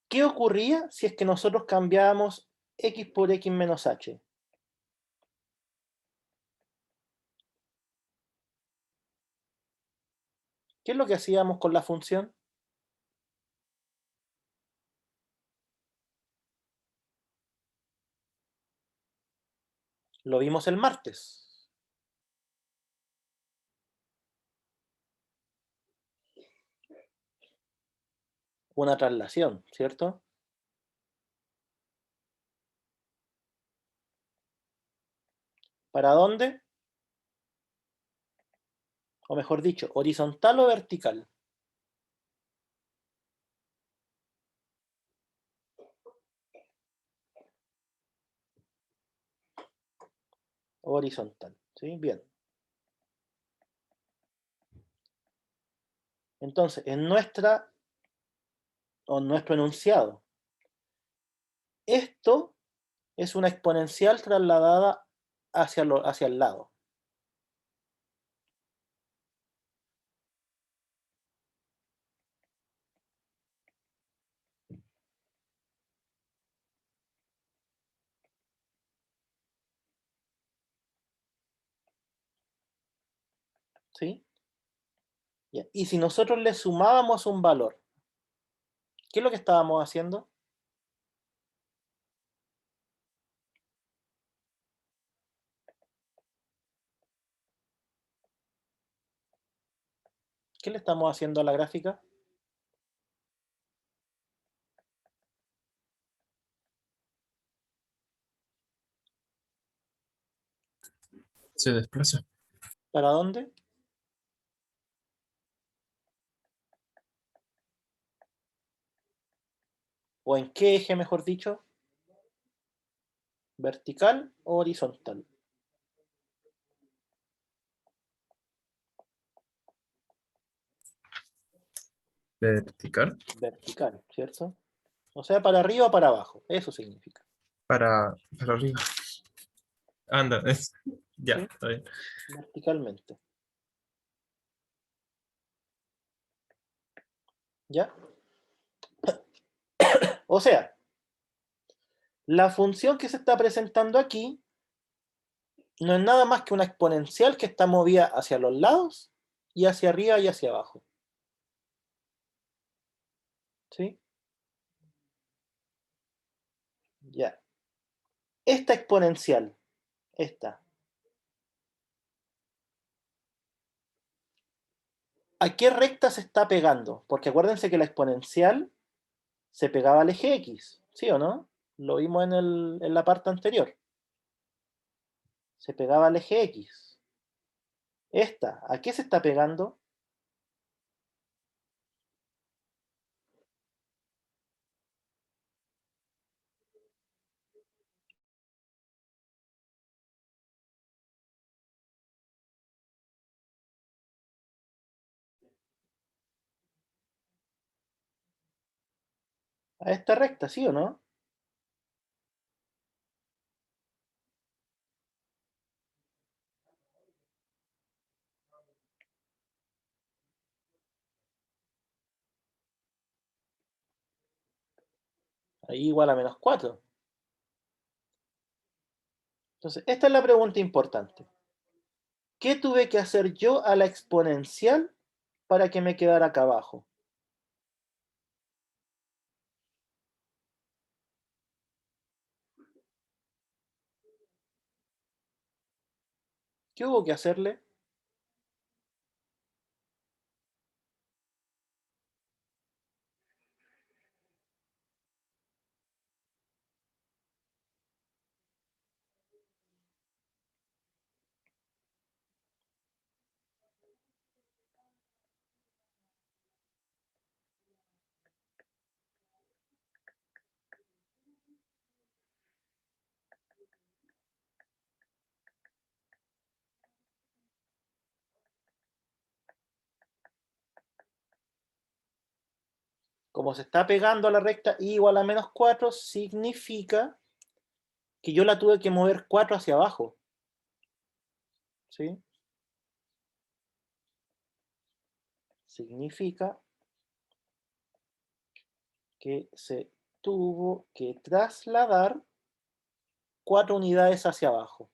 ¿qué ocurría si es que nosotros cambiábamos x por x menos h? ¿Qué es lo que hacíamos con la función? Lo vimos el martes. Una traslación, ¿cierto? ¿Para dónde? O mejor dicho, ¿horizontal o vertical? Horizontal, ¿sí? Bien. Entonces, en nuestro enunciado, esto es una exponencial trasladada hacia el lado. ¿Sí? Ya. Y si nosotros le sumábamos un valor, ¿qué es lo que estábamos haciendo? ¿Qué le estamos haciendo a la gráfica? Se desplaza. ¿Para dónde? ¿O en qué eje, mejor dicho? ¿Vertical o horizontal? Vertical. Vertical, ¿cierto? O sea, para arriba o para abajo, eso significa. Para arriba. Anda, ya, ¿Sí? está bien. Verticalmente. ¿Ya? O sea, la función que se está presentando aquí no es nada más que una exponencial que está movida hacia los lados y hacia arriba y hacia abajo. ¿Sí? Ya. Esta exponencial, esta, ¿a qué recta se está pegando? Porque acuérdense que la exponencial se pegaba al eje X, ¿sí o no? Lo vimos en la parte anterior. Se pegaba al eje X. Esta, ¿a qué se está pegando? A esta recta, ¿sí o no? Ahí igual a menos 4. Entonces, esta es la pregunta importante. ¿Qué tuve que hacer yo a la exponencial para que me quedara acá abajo? ¿Qué hubo que hacerle? Como se está pegando a la recta y igual a menos 4, significa que yo la tuve que mover 4 hacia abajo. ¿Sí? Significa que se tuvo que trasladar 4 unidades hacia abajo.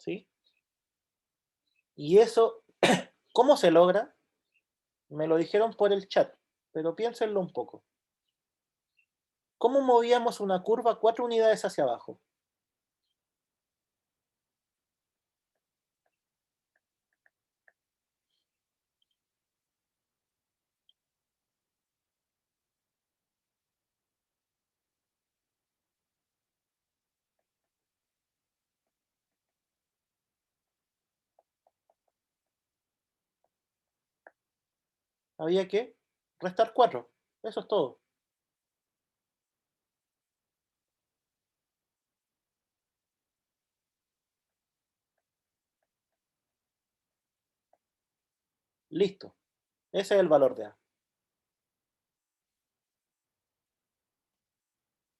¿Sí? Y eso, ¿cómo se logra? Me lo dijeron por el chat, pero piénsenlo un poco. ¿Cómo movíamos una curva 4 unidades hacia abajo? Había que restar 4. Eso es todo. Listo. Ese es el valor de A.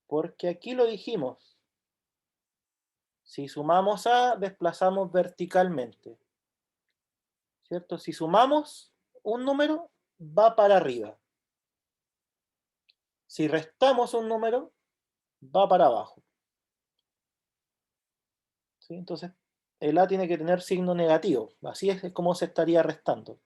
Porque aquí lo dijimos. Si sumamos A, desplazamos verticalmente. ¿Cierto? Si sumamos un número, va para arriba. Si restamos un número, va para abajo. ¿Sí? Entonces, el A tiene que tener signo negativo. Así es como se estaría restando.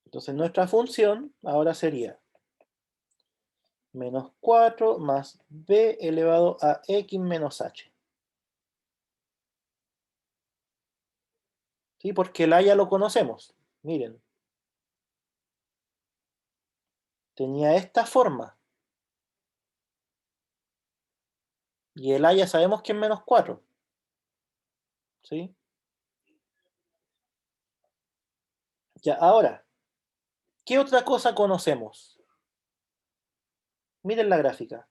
Entonces, nuestra función ahora sería menos 4 más b elevado a x menos h. ¿Sí? Porque el A ya lo conocemos. Miren. Tenía esta forma. Y el A ya sabemos que es menos 4. ¿Sí? Ya, ahora, ¿qué otra cosa conocemos? Miren la gráfica.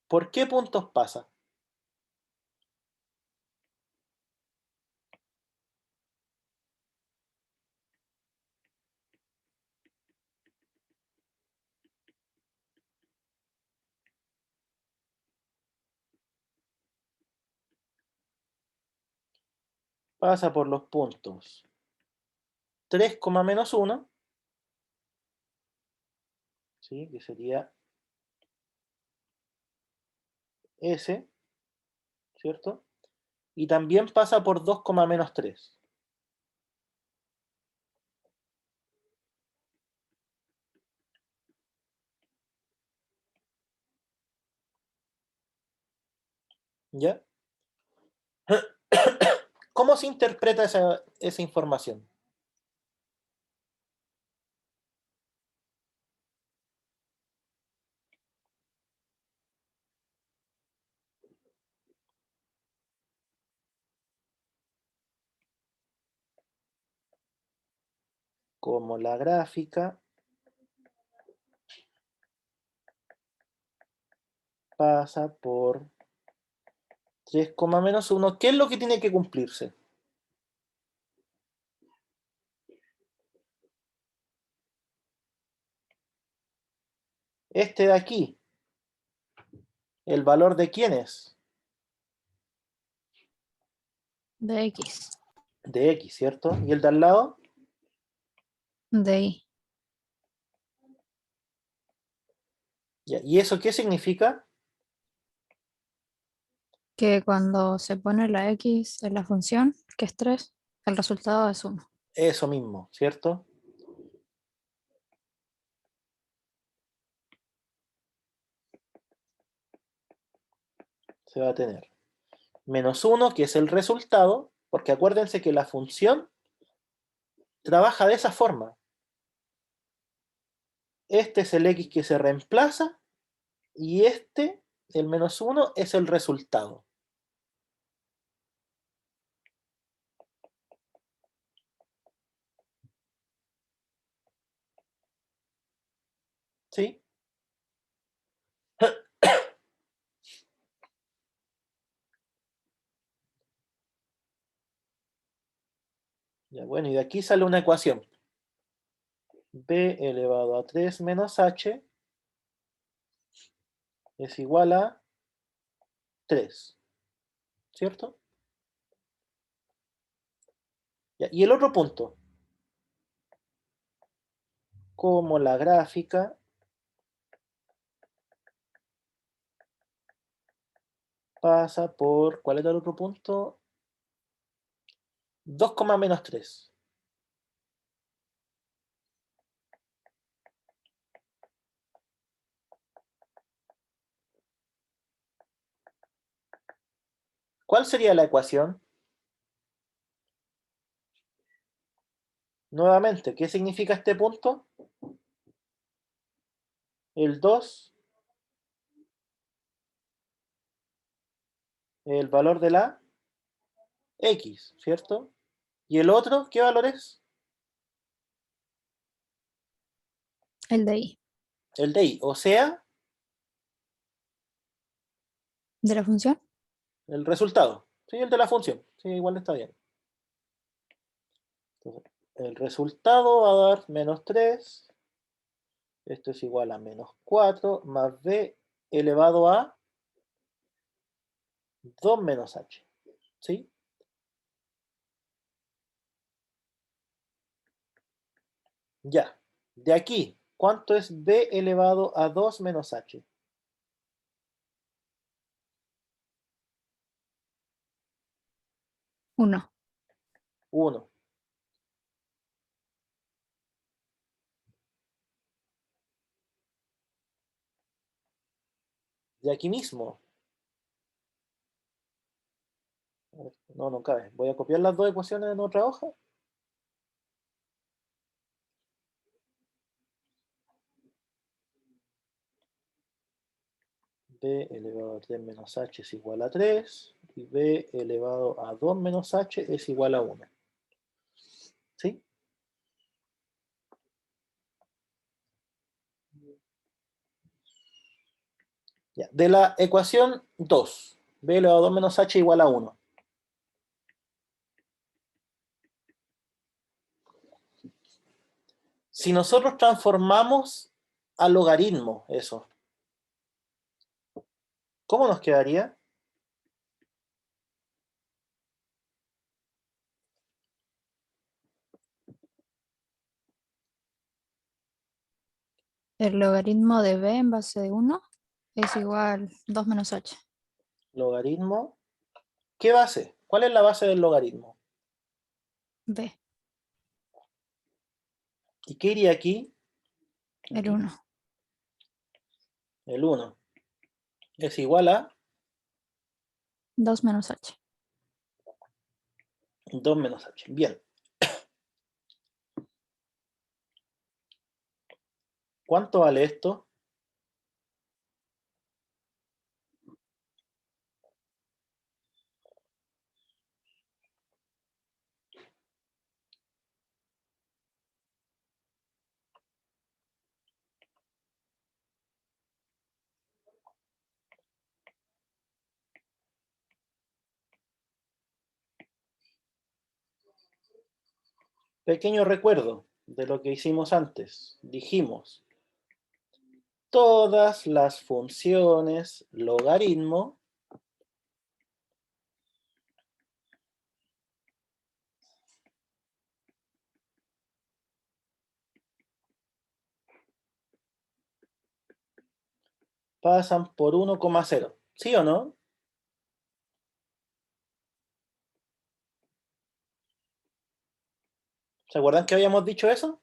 ¿Por qué puntos pasa? Pasa por los puntos 3, menos 1, ¿sí? Que sería S, ¿cierto? Y también pasa por 2, menos 3. ¿Ya? ¿Cómo se interpreta esa información? como la gráfica pasa por 3, menos 1. ¿Qué es lo que tiene que cumplirse? Este de aquí, ¿el valor de quién es? De X. De X, ¿cierto? ¿Y el de al lado? De Y. Ya, ¿y eso qué significa? Que cuando se pone la X en la función, que es 3, el resultado es 1. Eso mismo, ¿cierto? Se va a tener menos 1, que es el resultado, porque acuérdense que la función trabaja de esa forma. Este es el X que se reemplaza y este, el menos 1, es el resultado. ¿Sí? Ya, bueno, y de aquí sale una ecuación. B elevado a 3 menos H es igual a 3, ¿cierto? Ya, y el otro punto, como la gráfica pasa por, ¿cuál era el otro punto? 2, menos 3. ¿Cuál sería la ecuación? Nuevamente, ¿qué significa este punto? El 2, el valor de la X, ¿cierto? ¿Y el otro qué valor es? El de Y. El de Y, o sea, De la función, el resultado. Sí, el de la función. Sí, igual está bien. Entonces, el resultado va a dar menos 3. Esto es igual a menos 4 más b elevado a 2 menos h. ¿Sí? Ya. De aquí, ¿cuánto es b elevado a 2 menos h? 1. 1. De aquí mismo. No, no cabe. Voy a copiar las dos ecuaciones en otra hoja. B elevado a 3 menos h es igual a 3. Y b elevado a 2 menos h es igual a 1. ¿Sí? Ya. De la ecuación 2, b elevado a 2 menos h igual a 1. Si nosotros transformamos a logaritmo eso, ¿cómo nos quedaría? El logaritmo de B en base de 1 es igual 2 menos H. Logaritmo. ¿Qué base? ¿Cuál es la base del logaritmo? B, ¿Y qué iría aquí? el Aquí. 1. El 1 es igual a 2 menos H. 2 menos h. Bien. ¿Cuánto vale esto? Pequeño recuerdo de lo que hicimos antes. Dijimos, todas las funciones logaritmo pasan por 1,0. ¿Sí o no? ¿Se acuerdan que habíamos dicho eso?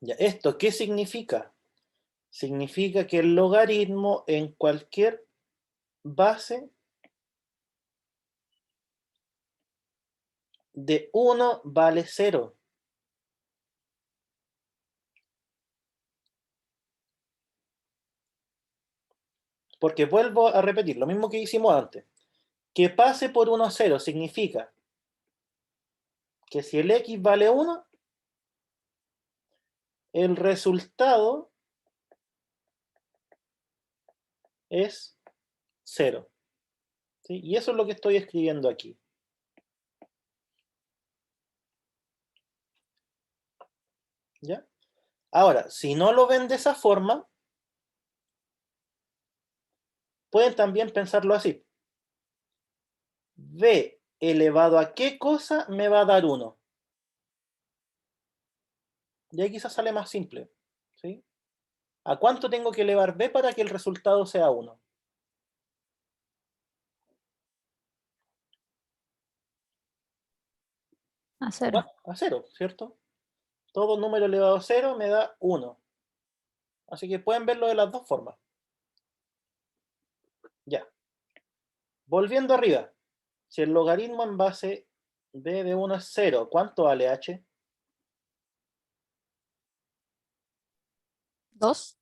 Ya, ¿esto qué significa? Significa que el logaritmo en cualquier base de 1 vale 0. Porque vuelvo a repetir, lo mismo que hicimos antes. Que pase por 1 0 significa que si el x vale 1, el resultado es 0. ¿Sí? Y eso es lo que estoy escribiendo aquí. ¿Ya? Ahora, si no lo ven de esa forma, pueden también pensarlo así. B elevado a qué cosa me va a dar 1. Y ahí quizás sale más simple. ¿Sí? ¿A cuánto tengo que elevar b para que el resultado sea 1? A 0. A 0, ¿cierto? Todo número elevado a 0 me da 1. Así que pueden verlo de las dos formas. Ya. Volviendo arriba. Si el logaritmo en base b de 1 es 0, ¿cuánto vale h? 2.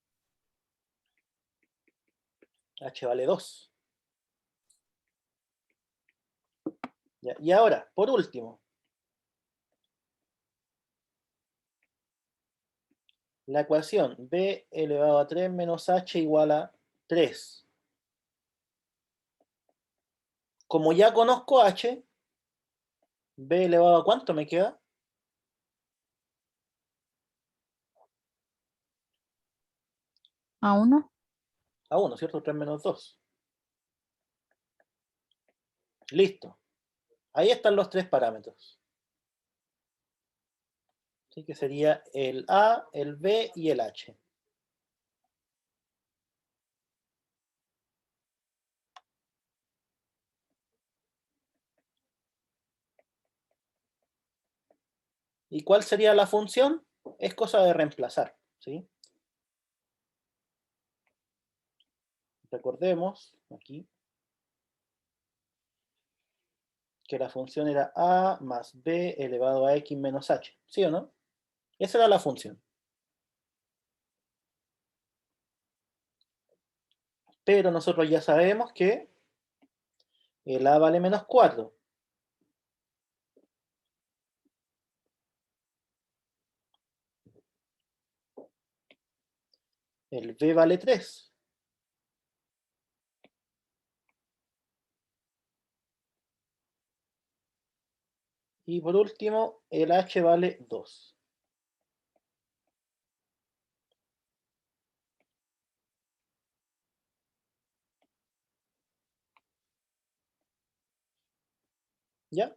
H vale 2. Ya. Y ahora, por último, la ecuación b elevado a 3 menos h igual a 3. Como ya conozco h, b elevado a ¿cuánto me queda? A 1. A 1, ¿cierto? 3 menos 2. Listo. Ahí están los tres parámetros. ¿Sí? Que sería el a, el b y el h. ¿Y cuál sería la función? Es cosa de reemplazar. ¿Sí? Recordemos aquí que la función era a más b elevado a x menos h. ¿Sí o no? Esa era la función. Pero nosotros ya sabemos que el a vale menos 4. El b vale 3. Y por último, el h vale 2. ¿Ya?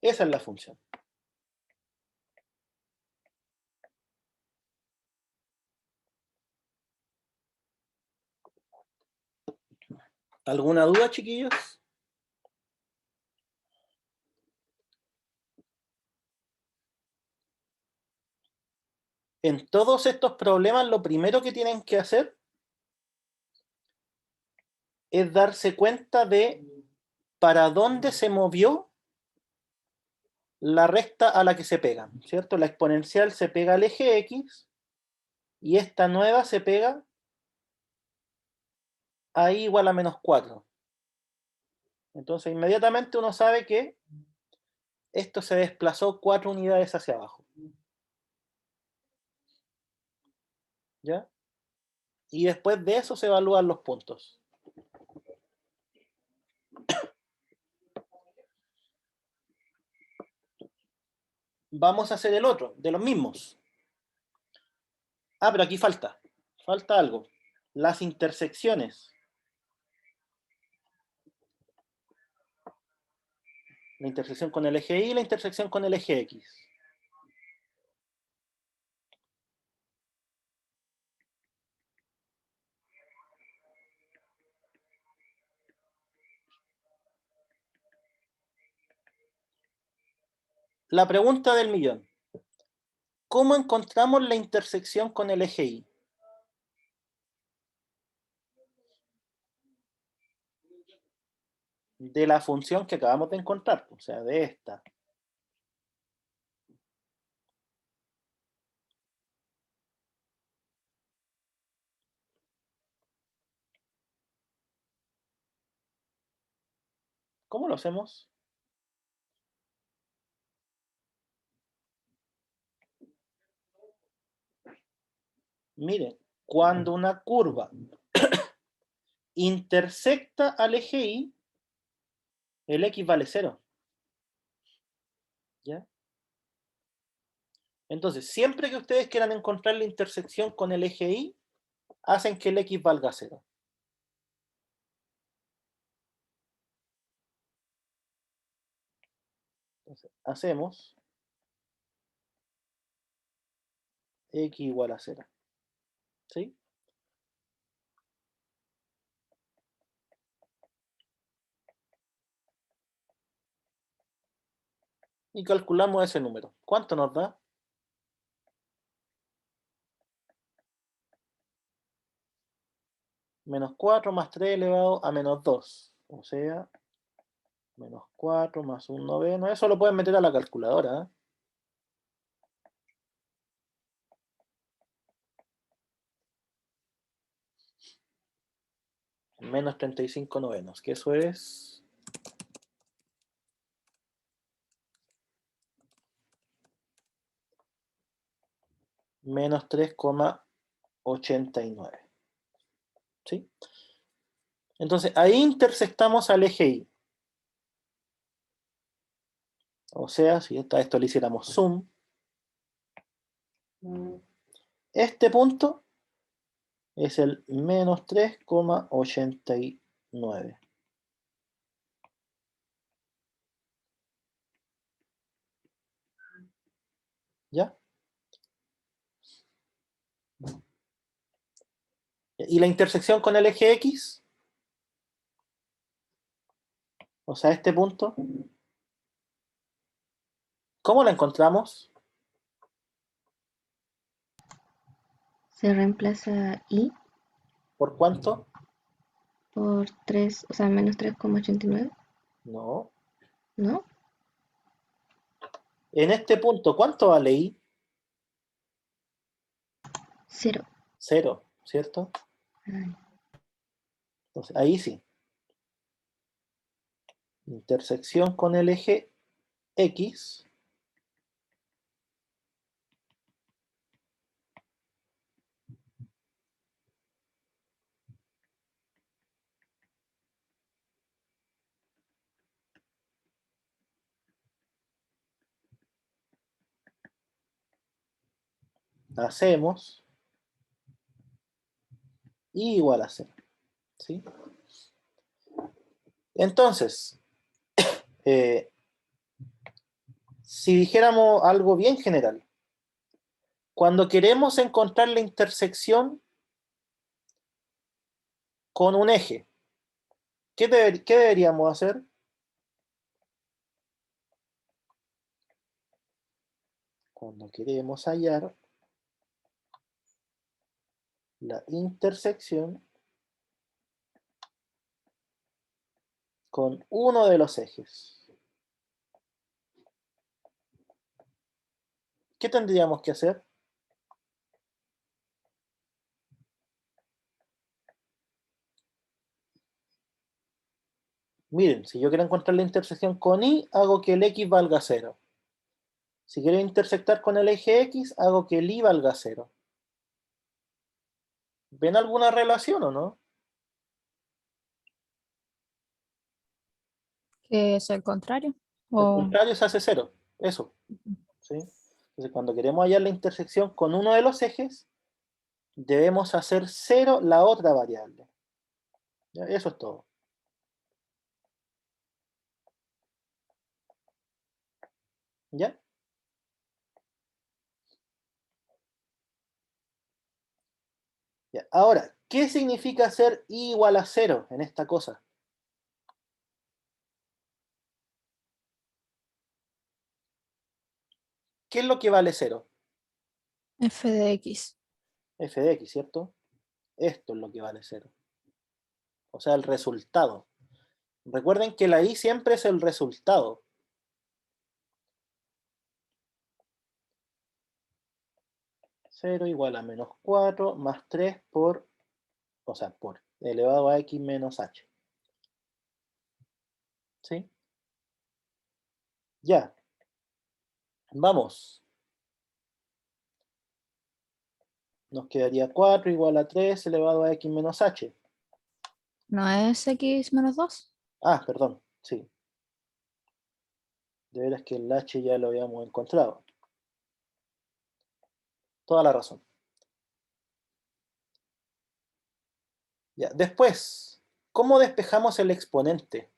Esa es la función. ¿Alguna duda, chiquillos? En todos estos problemas, lo primero que tienen que hacer es darse cuenta de para dónde se movió la recta a la que se pega, ¿cierto? La exponencial se pega al eje X y esta nueva se pega a y igual a menos 4. Entonces, inmediatamente uno sabe que esto se desplazó 4 unidades hacia abajo. ¿Ya? Y después de eso se evalúan los puntos. Vamos a hacer el otro, de los mismos. Ah, pero aquí falta algo. Las intersecciones. La intersección con el eje Y y la intersección con el eje X. La pregunta del millón. ¿Cómo encontramos la intersección con el eje Y? De la función que acabamos de encontrar, o sea, de esta. ¿Cómo lo hacemos? Miren, cuando una curva intersecta al eje Y, el X vale 0. ¿Ya? Entonces, siempre que ustedes quieran encontrar la intersección con el eje Y, hacen que el X valga 0. Entonces, hacemos X igual a 0. ¿Sí? Y calculamos ese número. ¿Cuánto nos da? Menos 4 más 3 elevado a menos 2. O sea, menos 4 más 1 noveno. Eso lo pueden meter a la calculadora. ¿Eh? Menos 35 novenos, que eso es... menos 3,89. ¿Sí? Entonces, ahí intersectamos al eje Y. O sea, si esto le hiciéramos zoom, este punto es el menos 3,89. ¿Ya? ¿Y la intersección con el eje X? O sea, este punto. ¿Cómo la encontramos? Se reemplaza I ¿Por cuánto? por 3, o sea, menos 3,89, No. ¿no? En este punto, ¿cuánto vale Y? 0. 0, ¿cierto? Ay, Entonces, ahí sí. Intersección con el eje X. Hacemos Y igual a 0. ¿Sí? Entonces, si dijéramos algo bien general, cuando queremos encontrar la intersección con un eje, ¿qué deberíamos hacer? Cuando queremos hallar la intersección con uno de los ejes, ¿qué tendríamos que hacer? Miren, si yo quiero encontrar la intersección con Y, hago que el X valga 0. Si quiero intersectar con el eje X, hago que el Y valga 0. ¿Ven alguna relación o no? Que es el contrario. El O contrario se hace 0. Eso. ¿Sí? Entonces, cuando queremos hallar la intersección con uno de los ejes, debemos hacer 0 la otra variable. ¿Ya? Eso es todo. ¿Ya? Ya. Ahora, ¿qué significa ser i igual a 0 en esta cosa? ¿Qué es lo que vale 0? f de x. F de x, ¿cierto? Esto es lo que vale 0. O sea, el resultado. Recuerden que la i siempre es el resultado. Cero igual a menos 4 más 3 por, o sea, por elevado a x menos h. ¿Sí? Ya. Vamos. Nos quedaría 4 igual a 3 elevado a x menos h. ¿No es x menos 2? Ah, perdón, sí. De veras que el h ya lo habíamos encontrado. Toda la razón. Ya. Después, ¿cómo despejamos el exponente?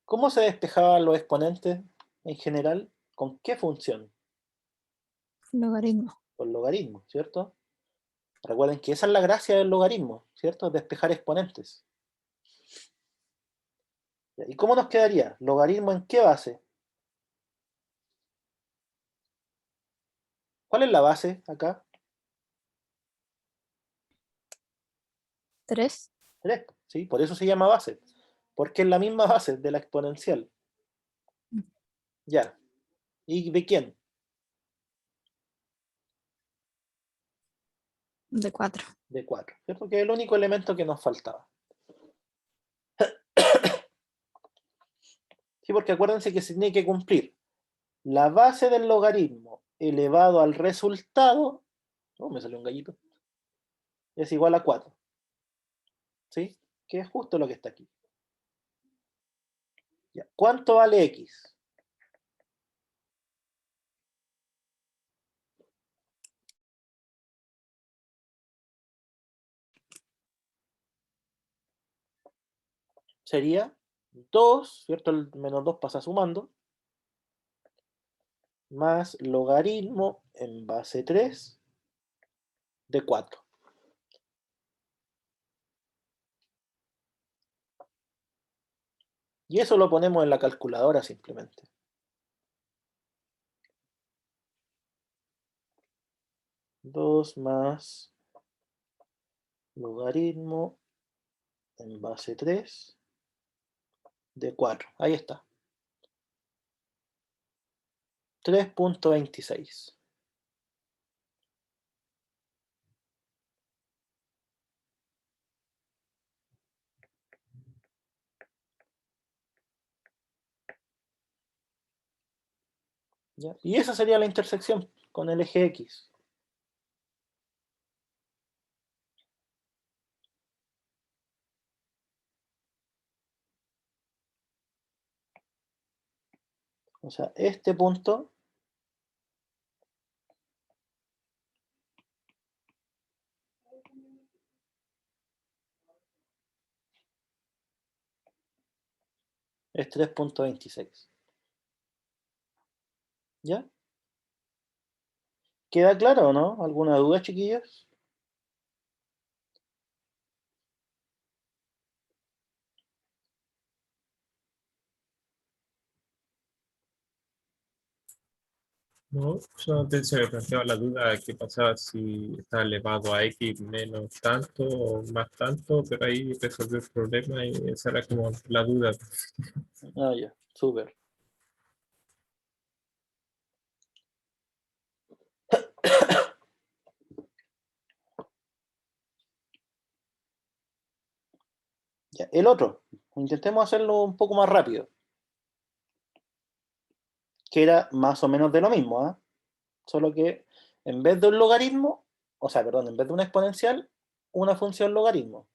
¿Cómo se despejaban los exponentes en general? ¿Con qué función? Logaritmo. Con logaritmo, ¿cierto? Recuerden que esa es la gracia del logaritmo, ¿cierto? Despejar exponentes. ¿Y cómo nos quedaría? ¿Logaritmo en qué base? ¿Cuál es la base acá? 3. 3, ¿sí? Por eso se llama base. Porque es la misma base de la exponencial. Ya. ¿Y de quién? De 4. De 4, ¿cierto? Que es el único elemento que nos faltaba. Sí, porque acuérdense que se tiene que cumplir la base del logaritmo elevado al resultado, oh, me salió un gallito, es igual a 4, ¿sí? Que es justo lo que está aquí. Ya. ¿Cuánto vale x? Sería 2, ¿cierto? El menos 2 pasa sumando, más logaritmo en base 3 de 4. Y eso lo ponemos en la calculadora simplemente. 2 más logaritmo en base 3 de 4. Ahí está. 3.26. ¿Ya? Y esa sería la intersección con el eje X. O sea, este punto es 3.26. ¿Ya? ¿Queda claro o no? ¿Alguna duda, chiquillos? No, solamente se me planteaba la duda de qué pasaba si está elevado a x menos tanto o más tanto, pero ahí resolvió el problema y esa era como la duda. Ah, ya, súper. Ya, el otro, intentemos hacerlo un poco más rápido, que era más o menos de lo mismo, ¿ah? Solo que en vez de un logaritmo, o sea, perdón, en vez de una exponencial, una función logaritmo.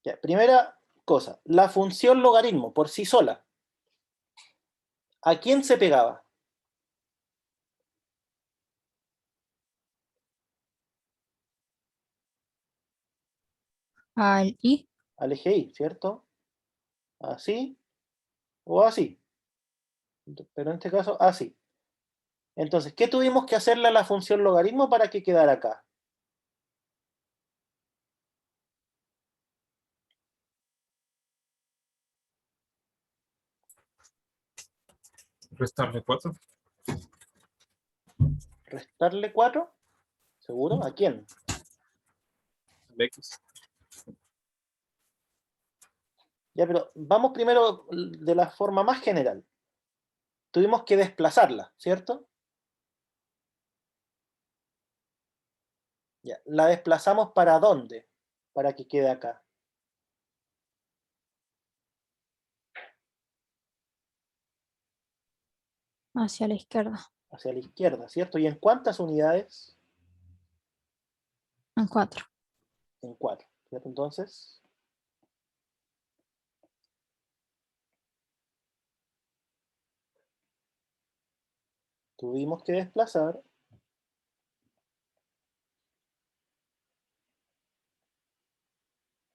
Ya, primera cosa, la función logaritmo por sí sola, ¿a quién se pegaba? Al I. Al eje Y, ¿cierto? Así o así. Pero en este caso, así. Entonces, ¿qué tuvimos que hacerle a la función logaritmo para que quedara acá? Restarle 4. ¿Restarle 4? ¿Seguro? ¿A quién? Al X. Ya, pero vamos primero de la forma más general. Tuvimos que desplazarla, ¿cierto? Ya, ¿la desplazamos para dónde? Para que quede acá. Hacia la izquierda. Hacia la izquierda, ¿cierto? ¿Y en cuántas unidades? En 4. En 4, ¿cierto? Entonces, tuvimos que desplazar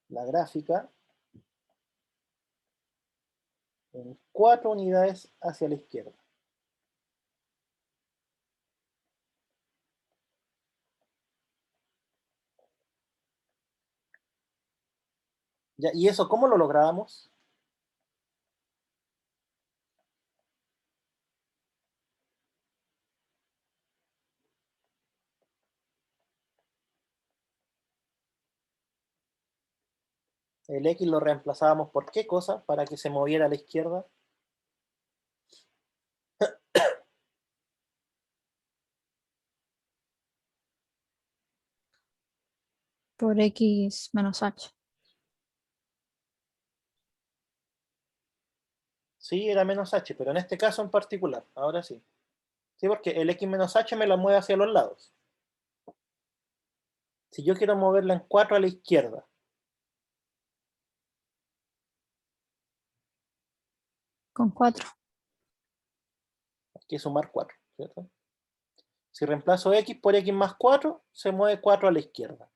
la gráfica en 4 unidades hacia la izquierda. Ya, ¿y eso cómo lo logramos? El X lo reemplazábamos por qué cosa para que se moviera a la izquierda. Por X menos H. Sí, era menos h, pero en este caso en particular, ahora sí. Sí, porque el x menos h me la mueve hacia los lados. Si yo quiero moverla en 4 a la izquierda, Con 4. hay que sumar 4, ¿cierto? Si reemplazo x por x más 4, se mueve 4 a la izquierda.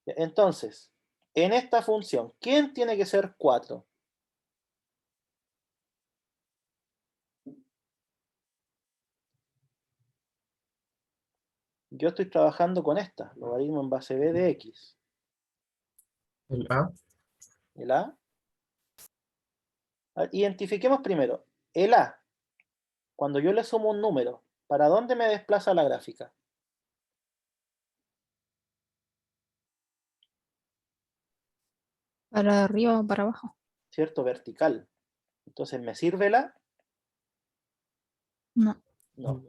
Entonces, en esta función, ¿quién tiene que ser 4? Yo estoy trabajando con esta, logaritmo en base b de x. El A. ¿El a? Identifiquemos primero, el a, cuando yo le sumo un número, ¿para dónde me desplaza la gráfica? Para arriba o para abajo. ¿Cierto? Vertical. Entonces, ¿me sirve la? No. No.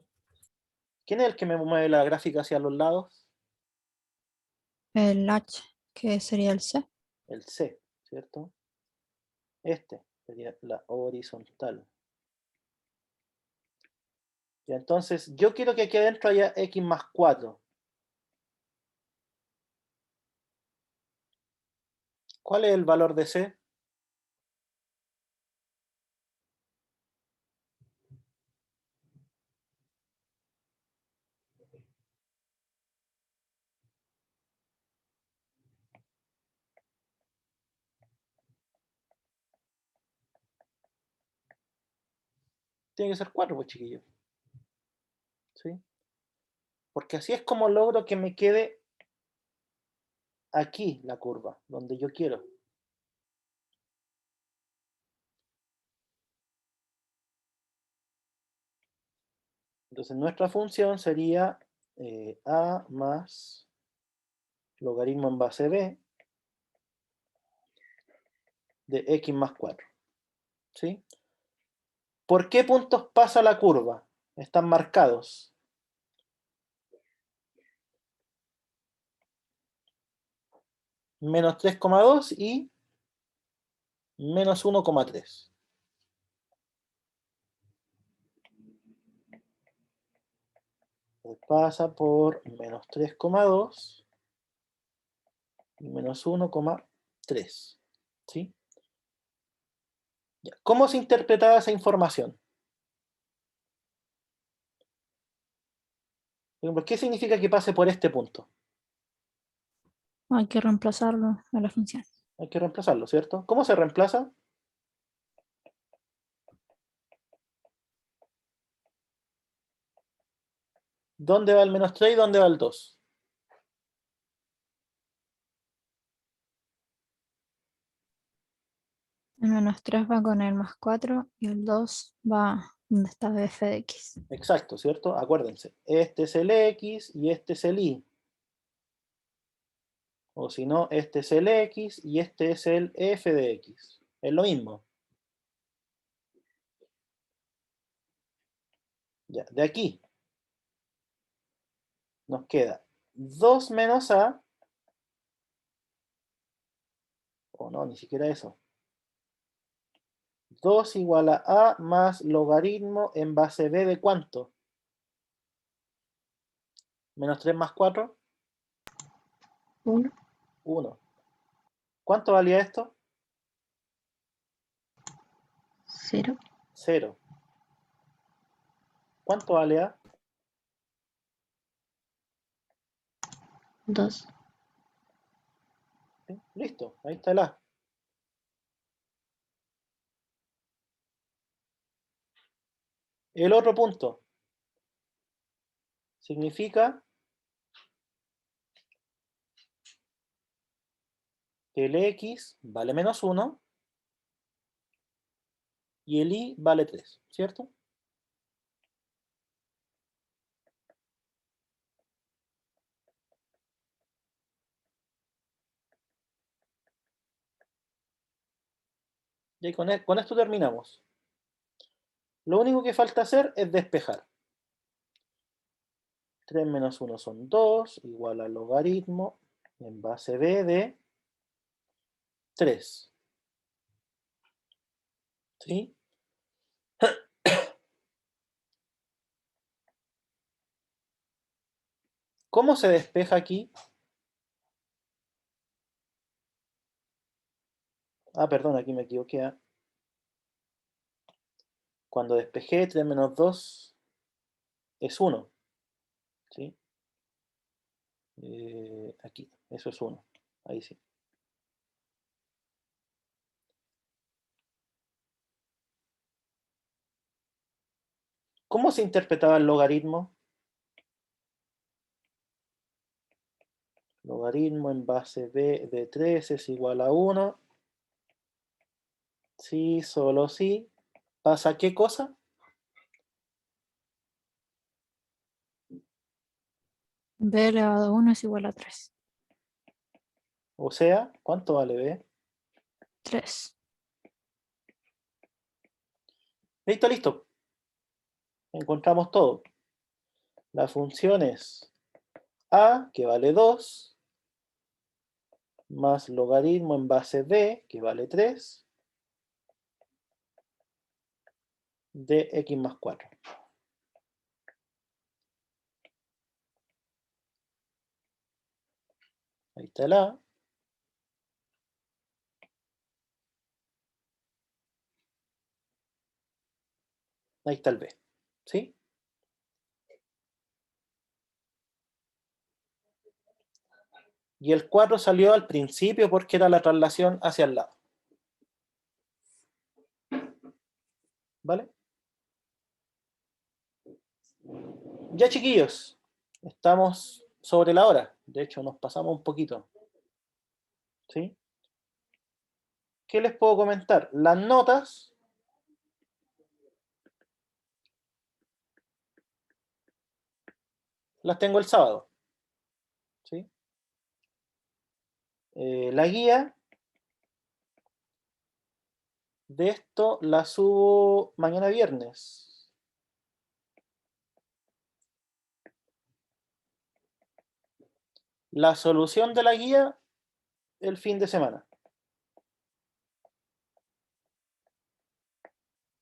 ¿Quién es el que me mueve la gráfica hacia los lados? El H, que sería el C. El C, ¿cierto? Este sería la horizontal. Y entonces, yo quiero que aquí adentro haya x más 4. ¿Cuál es el valor de C? Tiene que ser 4, pues chiquillos. ¿Sí? Porque así es como logro que me quede aquí la curva, donde yo quiero. Entonces nuestra función sería a más logaritmo en base b de x más 4. ¿Sí? ¿Por qué puntos pasa la curva? Están marcados. Menos 3,2 y menos 1,3. Pasa por menos 3,2 y menos 1,3. ¿Sí? ¿Cómo se interpretaba esa información? Por ejemplo, ¿qué significa que pase por este punto? Hay que reemplazarlo a la función. Hay que reemplazarlo, ¿cierto? ¿Cómo se reemplaza? ¿Dónde va el menos 3 y dónde va el 2? El menos 3 va con el más 4 y el 2 va donde está f de x. Exacto, ¿cierto? Acuérdense, este es el x y este es el y. O si no, este es el x y este es el f de x. Es lo mismo. Ya, de aquí nos queda 2 menos a, o no, ni siquiera eso. 2 igual a más logaritmo en base b de ¿cuánto? Menos 3 más 4, 1, 1. ¿Cuánto valía esto? 0, 0. ¿Cuánto vale a? 2. ¿Sí? Listo, ahí está el a. El otro punto significa que el x vale menos 1 y el y vale 3, ¿cierto? Y con esto terminamos. Lo único que falta hacer es despejar. 3 menos 1 son 2, igual al logaritmo en base b de 3. ¿Sí? ¿Cómo se despeja aquí? Ah, perdón, aquí me equivoqué. Cuando despejé 3 menos 2 es 1. ¿Sí? Aquí, eso es 1. Ahí sí. ¿Cómo se interpretaba el logaritmo? Logaritmo en base b de 3 es igual a 1. Sí, solo sí. ¿Pasa qué cosa? b elevado a 1 es igual a 3. O sea, ¿cuánto vale b? 3. Listo, listo. Encontramos todo. La función es a, que vale 2, más logaritmo en base b, que vale 3, de x más 4. Ahí está el a. Ahí está el b. ¿Sí? Y el 4 salió al principio porque era la traslación hacia el lado. ¿Vale? Ya, chiquillos, estamos sobre la hora. De hecho, nos pasamos un poquito. ¿Sí? ¿Qué les puedo comentar? Las notas las tengo el sábado. ¿Sí? La guía de esto la subo mañana viernes. La solución de la guía el fin de semana.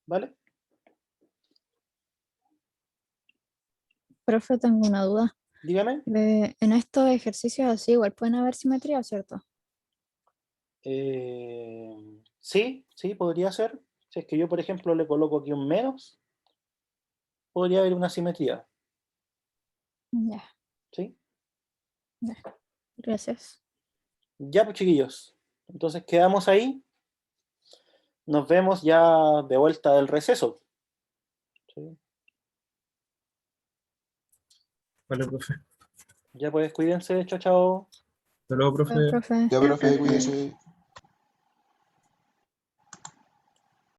¿Vale? Profe, tengo una duda. Dígame. En estos ejercicios así igual pueden haber simetría, ¿cierto? Sí, sí, podría ser. Si es que yo, por ejemplo, le coloco aquí un menos, podría haber una simetría. Ya, ¿Sí? ya. Gracias. Ya, pues, chiquillos. Entonces quedamos ahí. Nos vemos ya de vuelta del receso. ¿Sí? Vale, profe. Ya pues, cuídense. Chao, chao. Hasta luego, profe. Profe. Ya, profe, cuídese.